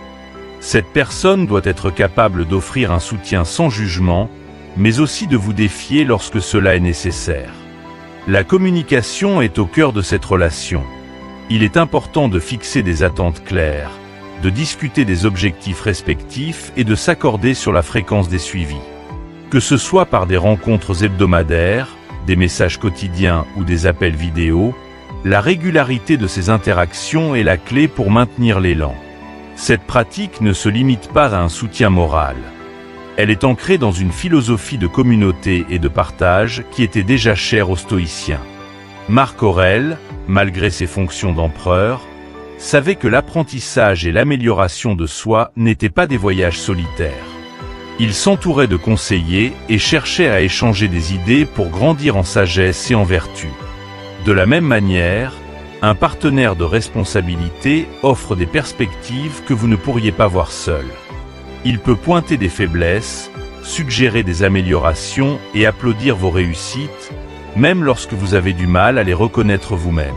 Cette personne doit être capable d'offrir un soutien sans jugement, mais aussi de vous défier lorsque cela est nécessaire. La communication est au cœur de cette relation. Il est important de fixer des attentes claires, de discuter des objectifs respectifs et de s'accorder sur la fréquence des suivis. Que ce soit par des rencontres hebdomadaires, des messages quotidiens ou des appels vidéo, la régularité de ces interactions est la clé pour maintenir l'élan. Cette pratique ne se limite pas à un soutien moral. Elle est ancrée dans une philosophie de communauté et de partage qui était déjà chère aux stoïciens. Marc Aurèle, malgré ses fonctions d'empereur, savait que l'apprentissage et l'amélioration de soi n'étaient pas des voyages solitaires. Il s'entourait de conseillers et cherchait à échanger des idées pour grandir en sagesse et en vertu. De la même manière, un partenaire de responsabilité offre des perspectives que vous ne pourriez pas voir seul. Il peut pointer des faiblesses, suggérer des améliorations et applaudir vos réussites, même lorsque vous avez du mal à les reconnaître vous-même.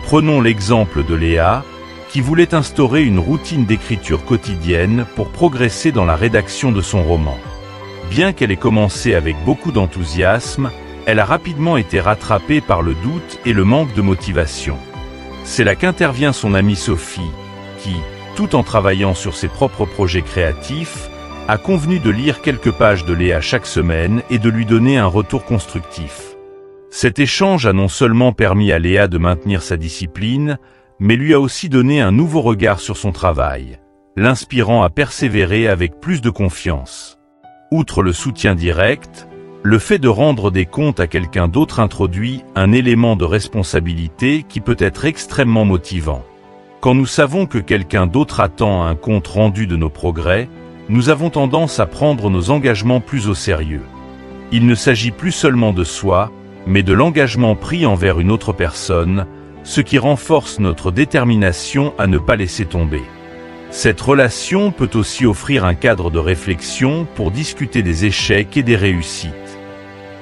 Prenons l'exemple de Léa, qui voulait instaurer une routine d'écriture quotidienne pour progresser dans la rédaction de son roman. Bien qu'elle ait commencé avec beaucoup d'enthousiasme, elle a rapidement été rattrapée par le doute et le manque de motivation. C'est là qu'intervient son amie Sophie, qui, tout en travaillant sur ses propres projets créatifs, a convenu de lire quelques pages de Léa chaque semaine et de lui donner un retour constructif. Cet échange a non seulement permis à Léa de maintenir sa discipline, mais lui a aussi donné un nouveau regard sur son travail, l'inspirant à persévérer avec plus de confiance. Outre le soutien direct, Le fait de rendre des comptes à quelqu'un d'autre introduit un élément de responsabilité qui peut être extrêmement motivant. Quand nous savons que quelqu'un d'autre attend un compte rendu de nos progrès, nous avons tendance à prendre nos engagements plus au sérieux. Il ne s'agit plus seulement de soi, mais de l'engagement pris envers une autre personne, ce qui renforce notre détermination à ne pas laisser tomber. Cette relation peut aussi offrir un cadre de réflexion pour discuter des échecs et des réussites.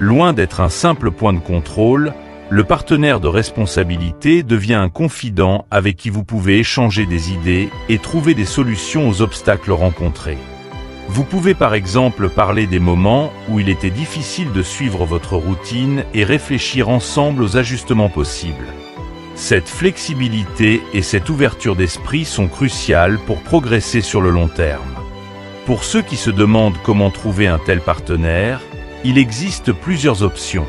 Loin d'être un simple point de contrôle, le partenaire de responsabilité devient un confident avec qui vous pouvez échanger des idées et trouver des solutions aux obstacles rencontrés. Vous pouvez par exemple parler des moments où il était difficile de suivre votre routine et réfléchir ensemble aux ajustements possibles. Cette flexibilité et cette ouverture d'esprit sont cruciales pour progresser sur le long terme. Pour ceux qui se demandent comment trouver un tel partenaire, il existe plusieurs options.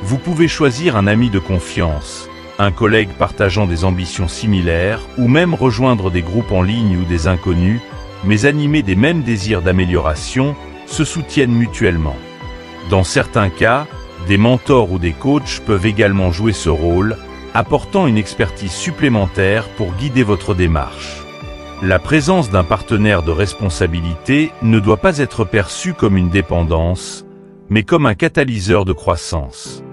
Vous pouvez choisir un ami de confiance, un collègue partageant des ambitions similaires ou même rejoindre des groupes en ligne ou des inconnus, mais animés des mêmes désirs d'amélioration, se soutiennent mutuellement. Dans certains cas, des mentors ou des coachs peuvent également jouer ce rôle, apportant une expertise supplémentaire pour guider votre démarche. La présence d'un partenaire de responsabilité ne doit pas être perçue comme une dépendance, mais comme un catalyseur de croissance.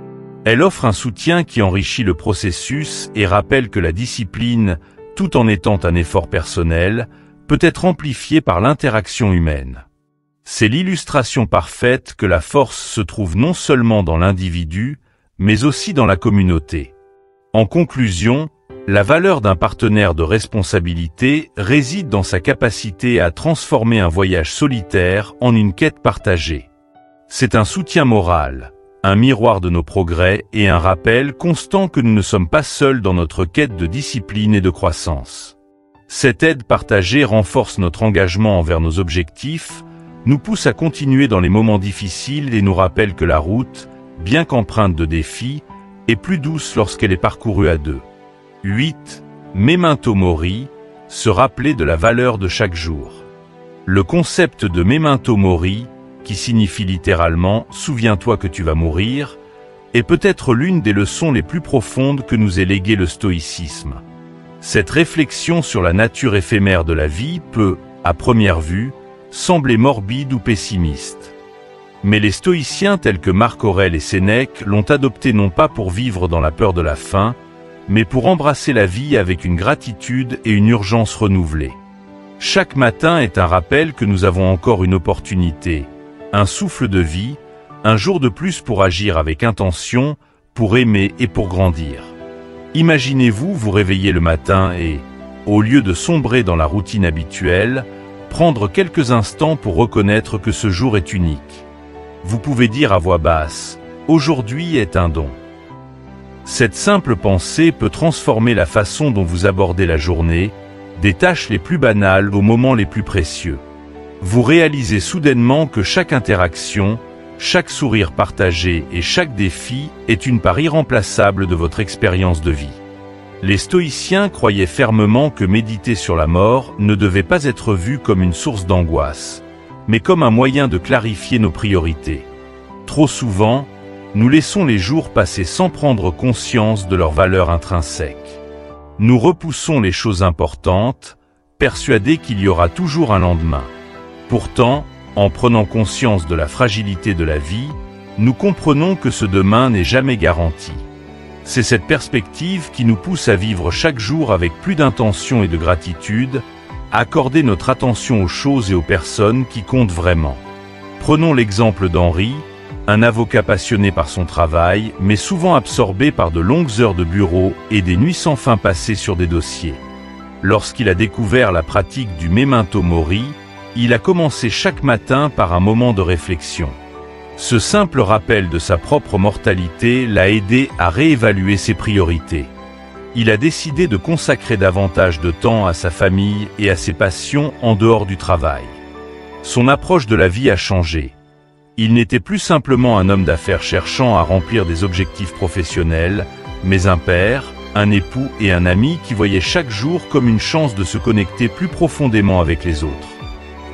Elle offre un soutien qui enrichit le processus et rappelle que la discipline, tout en étant un effort personnel, peut être amplifiée par l'interaction humaine. C'est l'illustration parfaite que la force se trouve non seulement dans l'individu, mais aussi dans la communauté. En conclusion, la valeur d'un partenaire de responsabilité réside dans sa capacité à transformer un voyage solitaire en une quête partagée. C'est un soutien moral, un miroir de nos progrès et un rappel constant que nous ne sommes pas seuls dans notre quête de discipline et de croissance. Cette aide partagée renforce notre engagement envers nos objectifs, nous pousse à continuer dans les moments difficiles et nous rappelle que la route, bien qu'empreinte de défis, est plus douce lorsqu'elle est parcourue à deux. 8. Memento Mori, se rappeler de la valeur de chaque jour. Le concept de Memento Mori, qui signifie littéralement « souviens-toi que tu vas mourir », est peut-être l'une des leçons les plus profondes que nous ait légué le stoïcisme. Cette réflexion sur la nature éphémère de la vie peut, à première vue, sembler morbide ou pessimiste. Mais les stoïciens tels que Marc Aurèle et Sénèque l'ont adopté non pas pour vivre dans la peur de la fin, mais pour embrasser la vie avec une gratitude et une urgence renouvelée. Chaque matin est un rappel que nous avons encore une opportunité, un souffle de vie, un jour de plus pour agir avec intention, pour aimer et pour grandir. Imaginez-vous vous réveiller le matin et, au lieu de sombrer dans la routine habituelle, prendre quelques instants pour reconnaître que ce jour est unique. Vous pouvez dire à voix basse « Aujourd'hui est un don ». Cette simple pensée peut transformer la façon dont vous abordez la journée, des tâches les plus banales aux moments les plus précieux. Vous réalisez soudainement que chaque interaction, chaque sourire partagé et chaque défi est une part irremplaçable de votre expérience de vie. Les stoïciens croyaient fermement que méditer sur la mort ne devait pas être vu comme une source d'angoisse, mais comme un moyen de clarifier nos priorités. Trop souvent, nous laissons les jours passer sans prendre conscience de leur valeur intrinsèque. Nous repoussons les choses importantes, persuadés qu'il y aura toujours un lendemain. Pourtant, en prenant conscience de la fragilité de la vie, nous comprenons que ce demain n'est jamais garanti. C'est cette perspective qui nous pousse à vivre chaque jour avec plus d'intention et de gratitude, à accorder notre attention aux choses et aux personnes qui comptent vraiment. Prenons l'exemple d'Henri, un avocat passionné par son travail, mais souvent absorbé par de longues heures de bureau et des nuits sans fin passées sur des dossiers. Lorsqu'il a découvert la pratique du Memento Mori, il a commencé chaque matin par un moment de réflexion. Ce simple rappel de sa propre mortalité l'a aidé à réévaluer ses priorités. Il a décidé de consacrer davantage de temps à sa famille et à ses passions en dehors du travail. Son approche de la vie a changé. Il n'était plus simplement un homme d'affaires cherchant à remplir des objectifs professionnels, mais un père, un époux et un ami qui voyait chaque jour comme une chance de se connecter plus profondément avec les autres.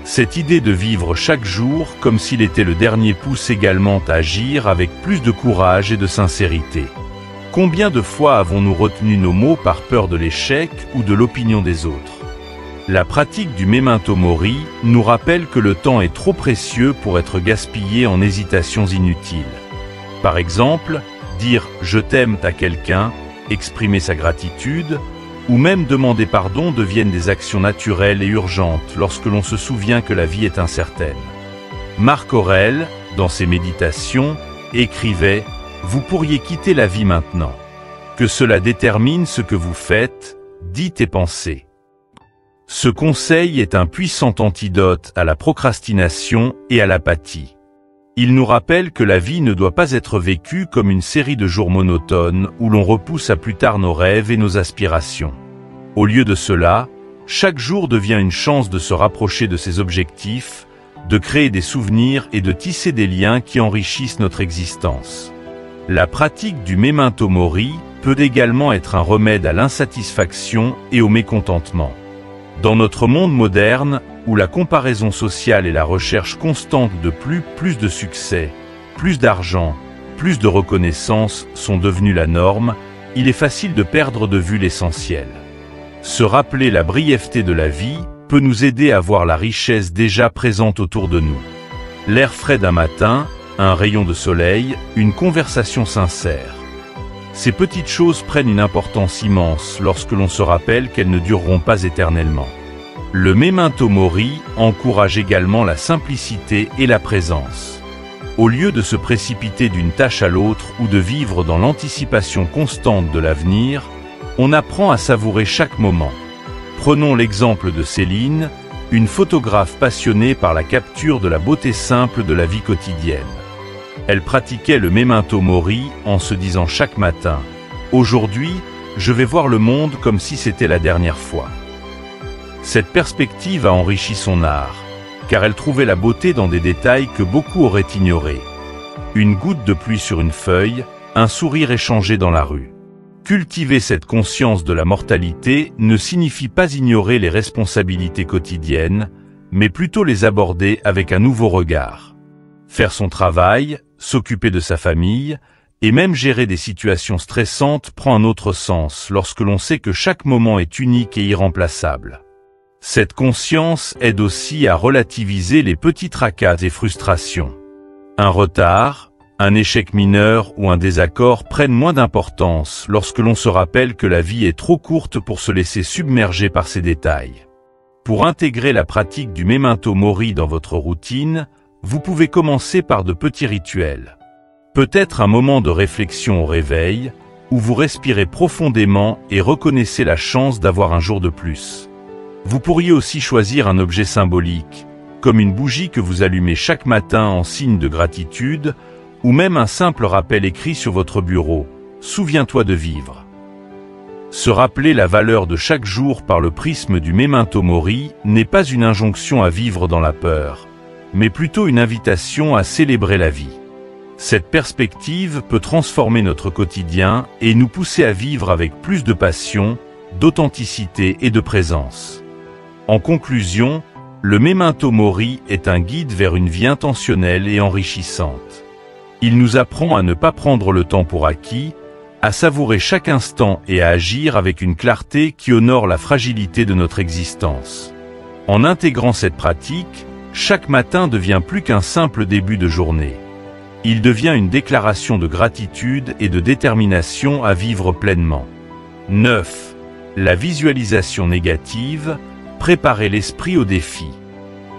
Cette idée de vivre chaque jour comme s'il était le dernier pousse également à agir avec plus de courage et de sincérité. Combien de fois avons-nous retenu nos mots par peur de l'échec ou de l'opinion des autres? La pratique du memento mori nous rappelle que le temps est trop précieux pour être gaspillé en hésitations inutiles. Par exemple, dire « je t'aime » à quelqu'un, exprimer sa gratitude, ou même demander pardon deviennent des actions naturelles et urgentes lorsque l'on se souvient que la vie est incertaine. Marc Aurèle, dans ses méditations, écrivait « Vous pourriez quitter la vie maintenant. Que cela détermine ce que vous faites, dites et pensez. » Ce conseil est un puissant antidote à la procrastination et à l'apathie. Il nous rappelle que la vie ne doit pas être vécue comme une série de jours monotones où l'on repousse à plus tard nos rêves et nos aspirations. Au lieu de cela, chaque jour devient une chance de se rapprocher de ses objectifs, de créer des souvenirs et de tisser des liens qui enrichissent notre existence. La pratique du memento mori peut également être un remède à l'insatisfaction et au mécontentement. Dans notre monde moderne, où la comparaison sociale et la recherche constante de plus de succès, plus d'argent, plus de reconnaissance sont devenues la norme, il est facile de perdre de vue l'essentiel. Se rappeler la brièveté de la vie peut nous aider à voir la richesse déjà présente autour de nous. L'air frais d'un matin, un rayon de soleil, une conversation sincère. Ces petites choses prennent une importance immense lorsque l'on se rappelle qu'elles ne dureront pas éternellement. Le memento mori encourage également la simplicité et la présence. Au lieu de se précipiter d'une tâche à l'autre ou de vivre dans l'anticipation constante de l'avenir, on apprend à savourer chaque moment. Prenons l'exemple de Céline, une photographe passionnée par la capture de la beauté simple de la vie quotidienne. Elle pratiquait le memento mori en se disant chaque matin « Aujourd'hui, je vais voir le monde comme si c'était la dernière fois ». Cette perspective a enrichi son art, car elle trouvait la beauté dans des détails que beaucoup auraient ignorés. Une goutte de pluie sur une feuille, un sourire échangé dans la rue. Cultiver cette conscience de la mortalité ne signifie pas ignorer les responsabilités quotidiennes, mais plutôt les aborder avec un nouveau regard. Faire son travail, s'occuper de sa famille, et même gérer des situations stressantes prend un autre sens lorsque l'on sait que chaque moment est unique et irremplaçable. Cette conscience aide aussi à relativiser les petits tracas et frustrations. Un retard, un échec mineur ou un désaccord prennent moins d'importance lorsque l'on se rappelle que la vie est trop courte pour se laisser submerger par ces détails. Pour intégrer la pratique du memento mori dans votre routine, vous pouvez commencer par de petits rituels. Peut-être un moment de réflexion au réveil, où vous respirez profondément et reconnaissez la chance d'avoir un jour de plus. Vous pourriez aussi choisir un objet symbolique, comme une bougie que vous allumez chaque matin en signe de gratitude, ou même un simple rappel écrit sur votre bureau « Souviens-toi de vivre ». Se rappeler la valeur de chaque jour par le prisme du memento mori n'est pas une injonction à vivre dans la peur, mais plutôt une invitation à célébrer la vie. Cette perspective peut transformer notre quotidien et nous pousser à vivre avec plus de passion, d'authenticité et de présence. En conclusion, le memento mori est un guide vers une vie intentionnelle et enrichissante. Il nous apprend à ne pas prendre le temps pour acquis, à savourer chaque instant et à agir avec une clarté qui honore la fragilité de notre existence. En intégrant cette pratique, chaque matin devient plus qu'un simple début de journée. Il devient une déclaration de gratitude et de détermination à vivre pleinement. 9. La visualisation négative, préparer l'esprit au défi.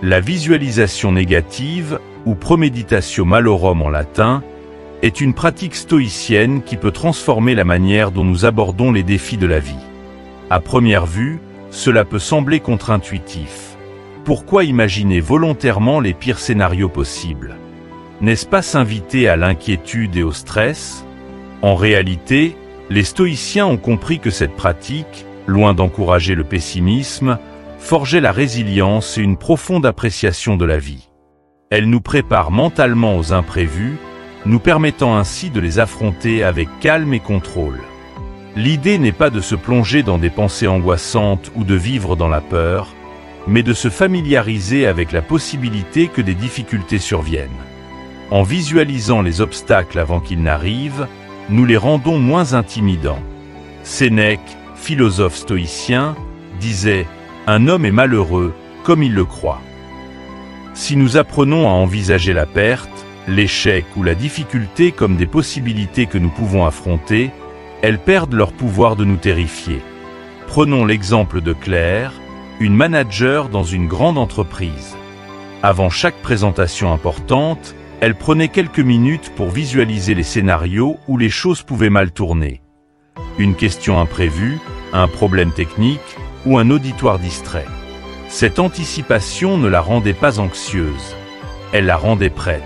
La visualisation négative, ou premeditatio malorum en latin, est une pratique stoïcienne qui peut transformer la manière dont nous abordons les défis de la vie. À première vue, cela peut sembler contre-intuitif. Pourquoi imaginer volontairement les pires scénarios possibles? N'est-ce pas s'inviter à l'inquiétude et au stress? En réalité, les stoïciens ont compris que cette pratique, loin d'encourager le pessimisme, forgeait la résilience et une profonde appréciation de la vie. Elle nous prépare mentalement aux imprévus, nous permettant ainsi de les affronter avec calme et contrôle. L'idée n'est pas de se plonger dans des pensées angoissantes ou de vivre dans la peur, mais de se familiariser avec la possibilité que des difficultés surviennent. En visualisant les obstacles avant qu'ils n'arrivent, nous les rendons moins intimidants. Sénèque, philosophe stoïcien, disait « Un homme est malheureux comme il le croit ». Si nous apprenons à envisager la perte, l'échec ou la difficulté comme des possibilités que nous pouvons affronter, elles perdent leur pouvoir de nous terrifier. Prenons l'exemple de Claire, une manager dans une grande entreprise. Avant chaque présentation importante, elle prenait quelques minutes pour visualiser les scénarios où les choses pouvaient mal tourner. Une question imprévue, un problème technique ou un auditoire distrait. Cette anticipation ne la rendait pas anxieuse, elle la rendait prête.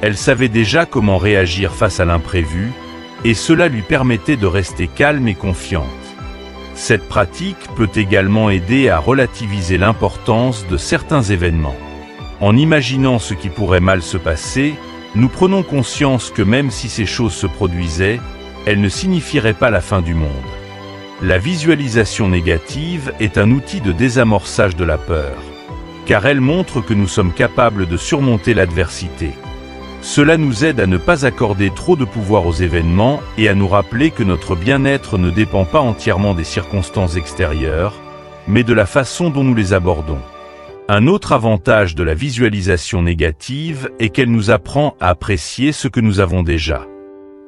Elle savait déjà comment réagir face à l'imprévu, et cela lui permettait de rester calme et confiante. Cette pratique peut également aider à relativiser l'importance de certains événements. En imaginant ce qui pourrait mal se passer, nous prenons conscience que même si ces choses se produisaient, elles ne signifieraient pas la fin du monde. La visualisation négative est un outil de désamorçage de la peur, car elle montre que nous sommes capables de surmonter l'adversité. Cela nous aide à ne pas accorder trop de pouvoir aux événements et à nous rappeler que notre bien-être ne dépend pas entièrement des circonstances extérieures, mais de la façon dont nous les abordons. Un autre avantage de la visualisation négative est qu'elle nous apprend à apprécier ce que nous avons déjà.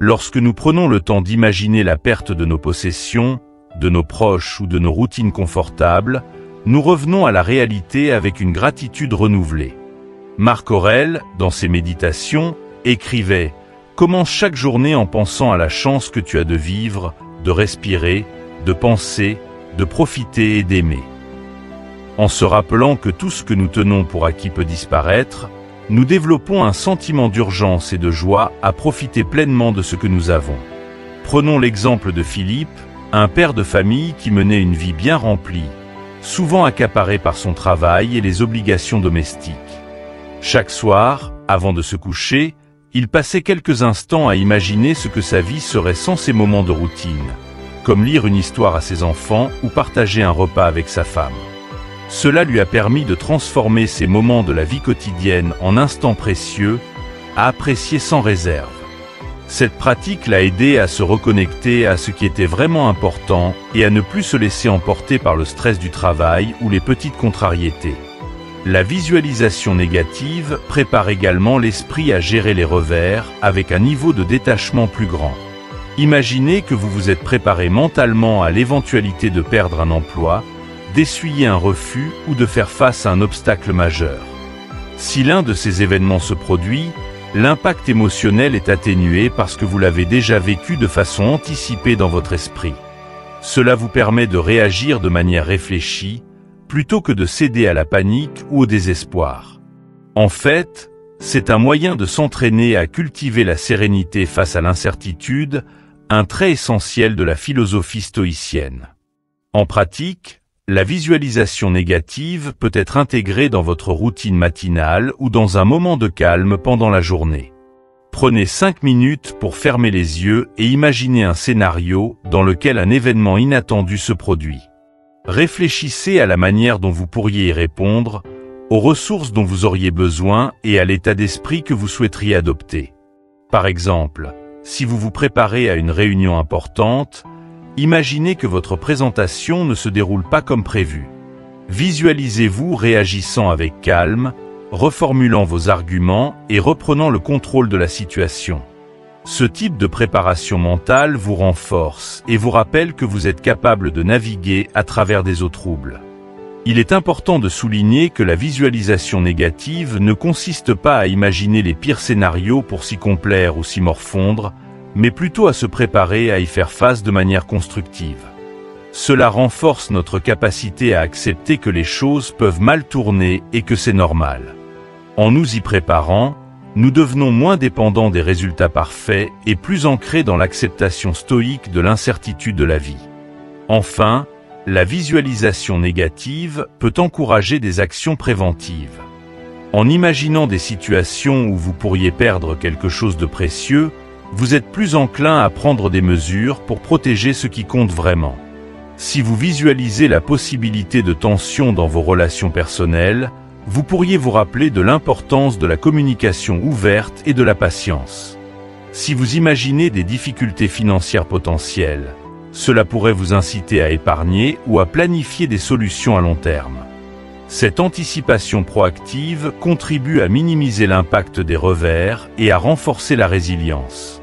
Lorsque nous prenons le temps d'imaginer la perte de nos possessions, de nos proches ou de nos routines confortables, nous revenons à la réalité avec une gratitude renouvelée. Marc Aurèle, dans ses méditations, écrivait « Commence chaque journée en pensant à la chance que tu as de vivre, de respirer, de penser, de profiter et d'aimer. » En se rappelant que tout ce que nous tenons pour acquis peut disparaître, nous développons un sentiment d'urgence et de joie à profiter pleinement de ce que nous avons. Prenons l'exemple de Philippe, un père de famille qui menait une vie bien remplie, souvent accaparé par son travail et les obligations domestiques. Chaque soir, avant de se coucher, il passait quelques instants à imaginer ce que sa vie serait sans ces moments de routine, comme lire une histoire à ses enfants ou partager un repas avec sa femme. Cela lui a permis de transformer ces moments de la vie quotidienne en instants précieux, à apprécier sans réserve. Cette pratique l'a aidé à se reconnecter à ce qui était vraiment important et à ne plus se laisser emporter par le stress du travail ou les petites contrariétés. La visualisation négative prépare également l'esprit à gérer les revers avec un niveau de détachement plus grand. Imaginez que vous vous êtes préparé mentalement à l'éventualité de perdre un emploi, d'essuyer un refus ou de faire face à un obstacle majeur. Si l'un de ces événements se produit, l'impact émotionnel est atténué parce que vous l'avez déjà vécu de façon anticipée dans votre esprit. Cela vous permet de réagir de manière réfléchie, plutôt que de céder à la panique ou au désespoir. En fait, c'est un moyen de s'entraîner à cultiver la sérénité face à l'incertitude, un trait essentiel de la philosophie stoïcienne. En pratique, la visualisation négative peut être intégrée dans votre routine matinale ou dans un moment de calme pendant la journée. Prenez 5 minutes pour fermer les yeux et imaginer un scénario dans lequel un événement inattendu se produit. Réfléchissez à la manière dont vous pourriez y répondre, aux ressources dont vous auriez besoin et à l'état d'esprit que vous souhaiteriez adopter. Par exemple, si vous vous préparez à une réunion importante, imaginez que votre présentation ne se déroule pas comme prévu. Visualisez-vous réagissant avec calme, reformulant vos arguments et reprenant le contrôle de la situation. Ce type de préparation mentale vous renforce et vous rappelle que vous êtes capable de naviguer à travers des eaux troubles. Il est important de souligner que la visualisation négative ne consiste pas à imaginer les pires scénarios pour s'y complaire ou s'y morfondre, mais plutôt à se préparer à y faire face de manière constructive. Cela renforce notre capacité à accepter que les choses peuvent mal tourner et que c'est normal. En nous y préparant, nous devenons moins dépendants des résultats parfaits et plus ancrés dans l'acceptation stoïque de l'incertitude de la vie. Enfin, la visualisation négative peut encourager des actions préventives. En imaginant des situations où vous pourriez perdre quelque chose de précieux, vous êtes plus enclin à prendre des mesures pour protéger ce qui compte vraiment. Si vous visualisez la possibilité de tension dans vos relations personnelles, vous pourriez vous rappeler de l'importance de la communication ouverte et de la patience. Si vous imaginez des difficultés financières potentielles, cela pourrait vous inciter à épargner ou à planifier des solutions à long terme. Cette anticipation proactive contribue à minimiser l'impact des revers et à renforcer la résilience.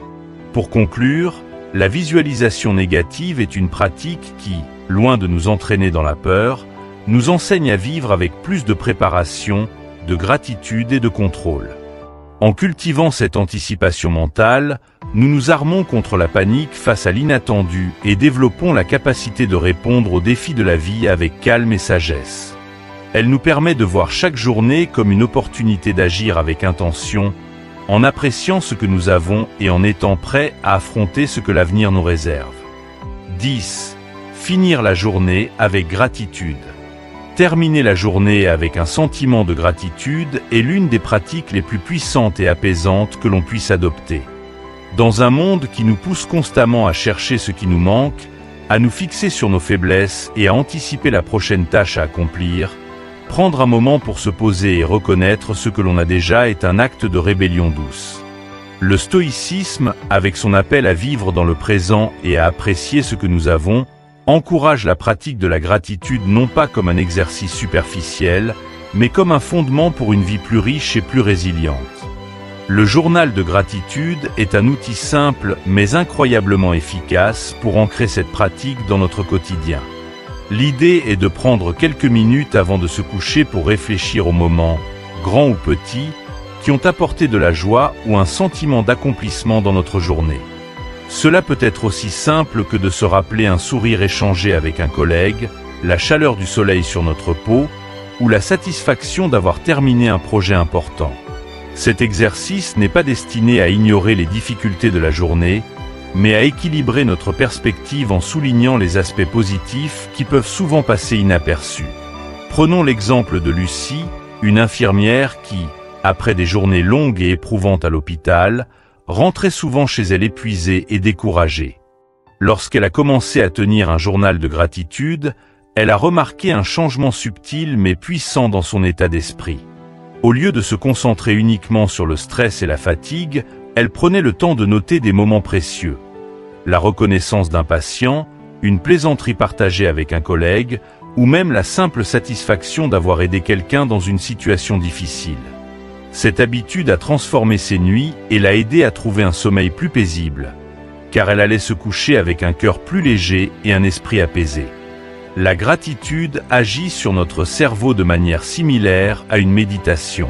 Pour conclure, la visualisation négative est une pratique qui, loin de nous entraîner dans la peur, nous enseigne à vivre avec plus de préparation, de gratitude et de contrôle. En cultivant cette anticipation mentale, nous nous armons contre la panique face à l'inattendu et développons la capacité de répondre aux défis de la vie avec calme et sagesse. Elle nous permet de voir chaque journée comme une opportunité d'agir avec intention, en appréciant ce que nous avons et en étant prêts à affronter ce que l'avenir nous réserve. 10. Finir la journée avec gratitude. Terminer la journée avec un sentiment de gratitude est l'une des pratiques les plus puissantes et apaisantes que l'on puisse adopter. Dans un monde qui nous pousse constamment à chercher ce qui nous manque, à nous fixer sur nos faiblesses et à anticiper la prochaine tâche à accomplir, prendre un moment pour se poser et reconnaître ce que l'on a déjà est un acte de rébellion douce. Le stoïcisme, avec son appel à vivre dans le présent et à apprécier ce que nous avons, encourage la pratique de la gratitude non pas comme un exercice superficiel, mais comme un fondement pour une vie plus riche et plus résiliente. Le journal de gratitude est un outil simple mais incroyablement efficace pour ancrer cette pratique dans notre quotidien. L'idée est de prendre quelques minutes avant de se coucher pour réfléchir aux moments, grands ou petits, qui ont apporté de la joie ou un sentiment d'accomplissement dans notre journée. Cela peut être aussi simple que de se rappeler un sourire échangé avec un collègue, la chaleur du soleil sur notre peau, ou la satisfaction d'avoir terminé un projet important. Cet exercice n'est pas destiné à ignorer les difficultés de la journée, mais à équilibrer notre perspective en soulignant les aspects positifs qui peuvent souvent passer inaperçus. Prenons l'exemple de Lucie, une infirmière qui, après des journées longues et éprouvantes à l'hôpital, rentrait souvent chez elle épuisée et découragée. Lorsqu'elle a commencé à tenir un journal de gratitude, elle a remarqué un changement subtil mais puissant dans son état d'esprit. Au lieu de se concentrer uniquement sur le stress et la fatigue, elle prenait le temps de noter des moments précieux. La reconnaissance d'un patient, une plaisanterie partagée avec un collègue, ou même la simple satisfaction d'avoir aidé quelqu'un dans une situation difficile. Cette habitude a transformé ses nuits et l'a aidé à trouver un sommeil plus paisible, car elle allait se coucher avec un cœur plus léger et un esprit apaisé. La gratitude agit sur notre cerveau de manière similaire à une méditation.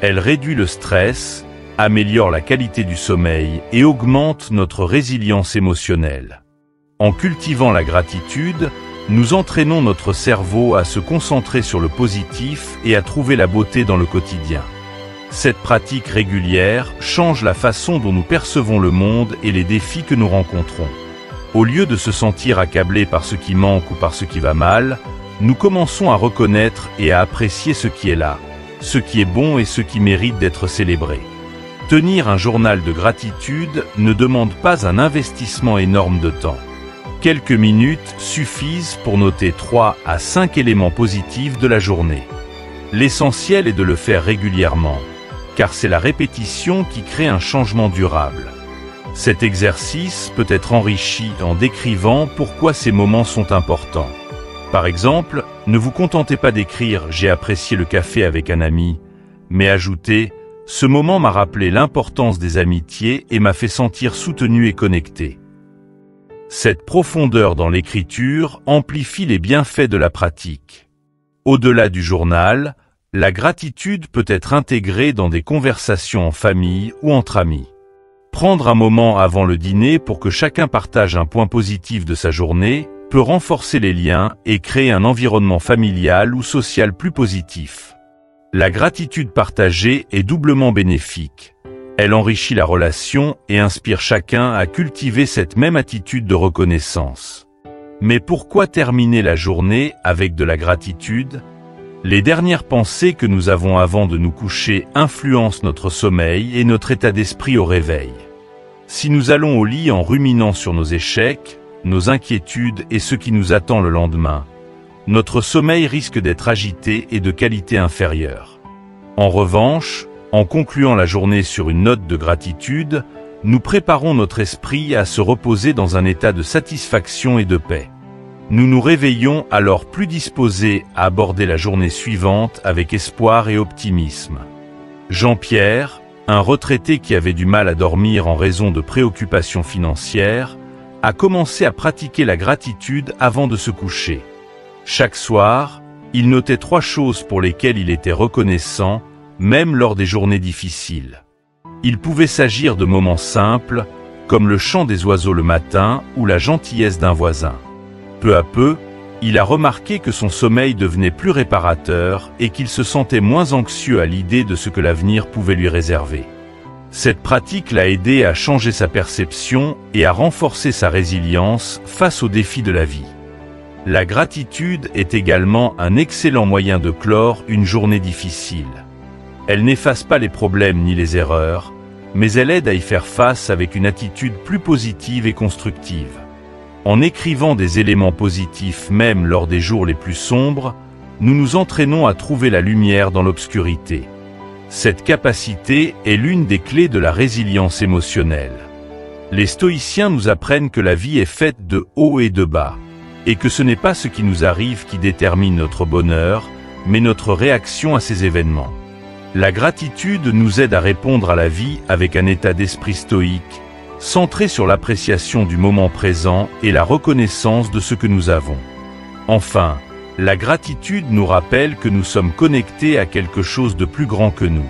Elle réduit le stress, améliore la qualité du sommeil et augmente notre résilience émotionnelle. En cultivant la gratitude, nous entraînons notre cerveau à se concentrer sur le positif et à trouver la beauté dans le quotidien. Cette pratique régulière change la façon dont nous percevons le monde et les défis que nous rencontrons. Au lieu de se sentir accablé par ce qui manque ou par ce qui va mal, nous commençons à reconnaître et à apprécier ce qui est là, ce qui est bon et ce qui mérite d'être célébré. Tenir un journal de gratitude ne demande pas un investissement énorme de temps. Quelques minutes suffisent pour noter 3 à 5 éléments positifs de la journée. L'essentiel est de le faire régulièrement, car c'est la répétition qui crée un changement durable. Cet exercice peut être enrichi en décrivant pourquoi ces moments sont importants. Par exemple, ne vous contentez pas d'écrire « J'ai apprécié le café avec un ami », mais ajoutez « Ce moment m'a rappelé l'importance des amitiés et m'a fait sentir soutenu et connecté ». Cette profondeur dans l'écriture amplifie les bienfaits de la pratique. Au-delà du journal, la gratitude peut être intégrée dans des conversations en famille ou entre amis. Prendre un moment avant le dîner pour que chacun partage un point positif de sa journée peut renforcer les liens et créer un environnement familial ou social plus positif. La gratitude partagée est doublement bénéfique. Elle enrichit la relation et inspire chacun à cultiver cette même attitude de reconnaissance. Mais pourquoi terminer la journée avec de la gratitude ? Les dernières pensées que nous avons avant de nous coucher influencent notre sommeil et notre état d'esprit au réveil. Si nous allons au lit en ruminant sur nos échecs, nos inquiétudes et ce qui nous attend le lendemain, notre sommeil risque d'être agité et de qualité inférieure. En revanche, en concluant la journée sur une note de gratitude, nous préparons notre esprit à se reposer dans un état de satisfaction et de paix. Nous nous réveillons alors plus disposés à aborder la journée suivante avec espoir et optimisme. Jean-Pierre, un retraité qui avait du mal à dormir en raison de préoccupations financières, a commencé à pratiquer la gratitude avant de se coucher. Chaque soir, il notait 3 choses pour lesquelles il était reconnaissant, même lors des journées difficiles. Il pouvait s'agir de moments simples, comme le chant des oiseaux le matin ou la gentillesse d'un voisin. Peu à peu, il a remarqué que son sommeil devenait plus réparateur et qu'il se sentait moins anxieux à l'idée de ce que l'avenir pouvait lui réserver. Cette pratique l'a aidé à changer sa perception et à renforcer sa résilience face aux défis de la vie. La gratitude est également un excellent moyen de clore une journée difficile. Elle n'efface pas les problèmes ni les erreurs, mais elle aide à y faire face avec une attitude plus positive et constructive. En écrivant des éléments positifs même lors des jours les plus sombres, nous nous entraînons à trouver la lumière dans l'obscurité. Cette capacité est l'une des clés de la résilience émotionnelle. Les stoïciens nous apprennent que la vie est faite de hauts et de bas, et que ce n'est pas ce qui nous arrive qui détermine notre bonheur, mais notre réaction à ces événements. La gratitude nous aide à répondre à la vie avec un état d'esprit stoïque, centré sur l'appréciation du moment présent et la reconnaissance de ce que nous avons. Enfin, la gratitude nous rappelle que nous sommes connectés à quelque chose de plus grand que nous.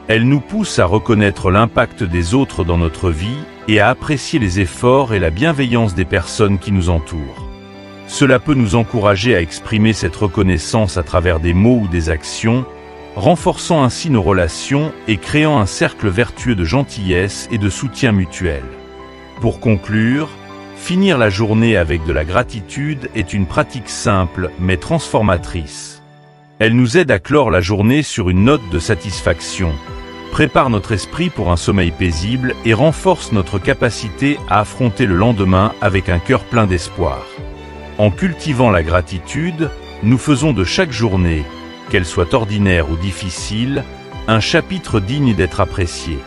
Elle nous pousse à reconnaître l'impact des autres dans notre vie et à apprécier les efforts et la bienveillance des personnes qui nous entourent. Cela peut nous encourager à exprimer cette reconnaissance à travers des mots ou des actions, renforçant ainsi nos relations et créant un cercle vertueux de gentillesse et de soutien mutuel. Pour conclure, finir la journée avec de la gratitude est une pratique simple mais transformatrice. Elle nous aide à clore la journée sur une note de satisfaction, prépare notre esprit pour un sommeil paisible et renforce notre capacité à affronter le lendemain avec un cœur plein d'espoir. En cultivant la gratitude, nous faisons de chaque journée, qu'elle soit ordinaire ou difficile, un chapitre digne d'être apprécié.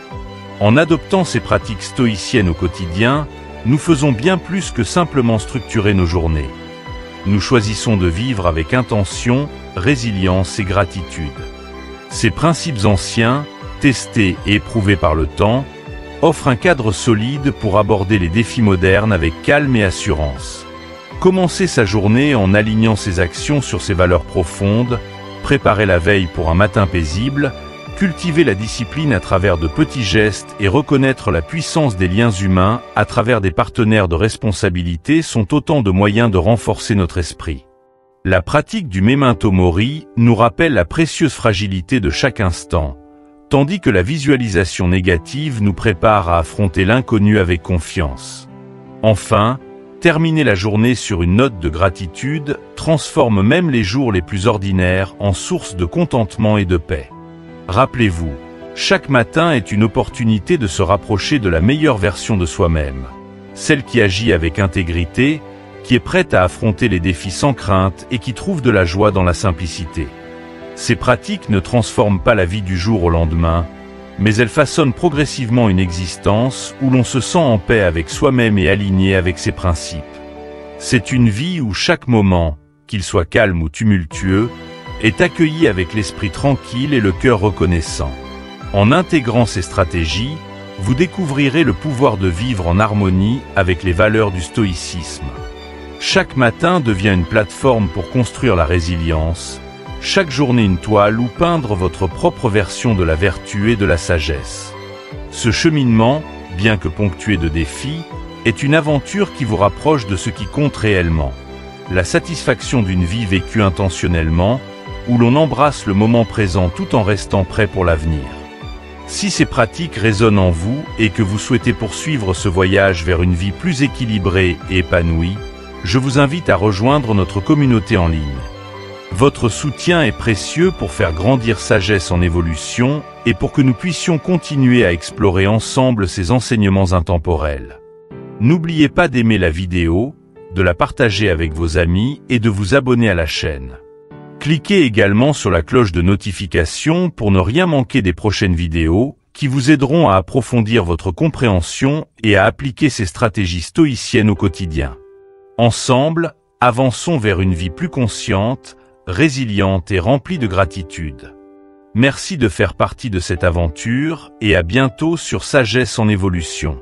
En adoptant ces pratiques stoïciennes au quotidien, nous faisons bien plus que simplement structurer nos journées. Nous choisissons de vivre avec intention, résilience et gratitude. Ces principes anciens, testés et éprouvés par le temps, offrent un cadre solide pour aborder les défis modernes avec calme et assurance. Commencer sa journée en alignant ses actions sur ses valeurs profondes, préparer la veille pour un matin paisible, cultiver la discipline à travers de petits gestes et reconnaître la puissance des liens humains à travers des partenaires de responsabilité sont autant de moyens de renforcer notre esprit. La pratique du memento mori nous rappelle la précieuse fragilité de chaque instant, tandis que la visualisation négative nous prépare à affronter l'inconnu avec confiance. Enfin, terminer la journée sur une note de gratitude transforme même les jours les plus ordinaires en source de contentement et de paix. Rappelez-vous, chaque matin est une opportunité de se rapprocher de la meilleure version de soi-même, celle qui agit avec intégrité, qui est prête à affronter les défis sans crainte et qui trouve de la joie dans la simplicité. Ces pratiques ne transforment pas la vie du jour au lendemain, mais elles façonnent progressivement une existence où l'on se sent en paix avec soi-même et aligné avec ses principes. C'est une vie où chaque moment, qu'il soit calme ou tumultueux, est accueilli avec l'esprit tranquille et le cœur reconnaissant. En intégrant ces stratégies, vous découvrirez le pouvoir de vivre en harmonie avec les valeurs du stoïcisme. Chaque matin devient une plateforme pour construire la résilience, chaque journée une toile où peindre votre propre version de la vertu et de la sagesse. Ce cheminement, bien que ponctué de défis, est une aventure qui vous rapproche de ce qui compte réellement. La satisfaction d'une vie vécue intentionnellement, où l'on embrasse le moment présent tout en restant prêt pour l'avenir. Si ces pratiques résonnent en vous et que vous souhaitez poursuivre ce voyage vers une vie plus équilibrée et épanouie, je vous invite à rejoindre notre communauté en ligne. Votre soutien est précieux pour faire grandir Sagesse en évolution et pour que nous puissions continuer à explorer ensemble ces enseignements intemporels. N'oubliez pas d'aimer la vidéo, de la partager avec vos amis et de vous abonner à la chaîne. Cliquez également sur la cloche de notification pour ne rien manquer des prochaines vidéos qui vous aideront à approfondir votre compréhension et à appliquer ces stratégies stoïciennes au quotidien. Ensemble, avançons vers une vie plus consciente, résiliente et remplie de gratitude. Merci de faire partie de cette aventure et à bientôt sur Sagesse en évolution.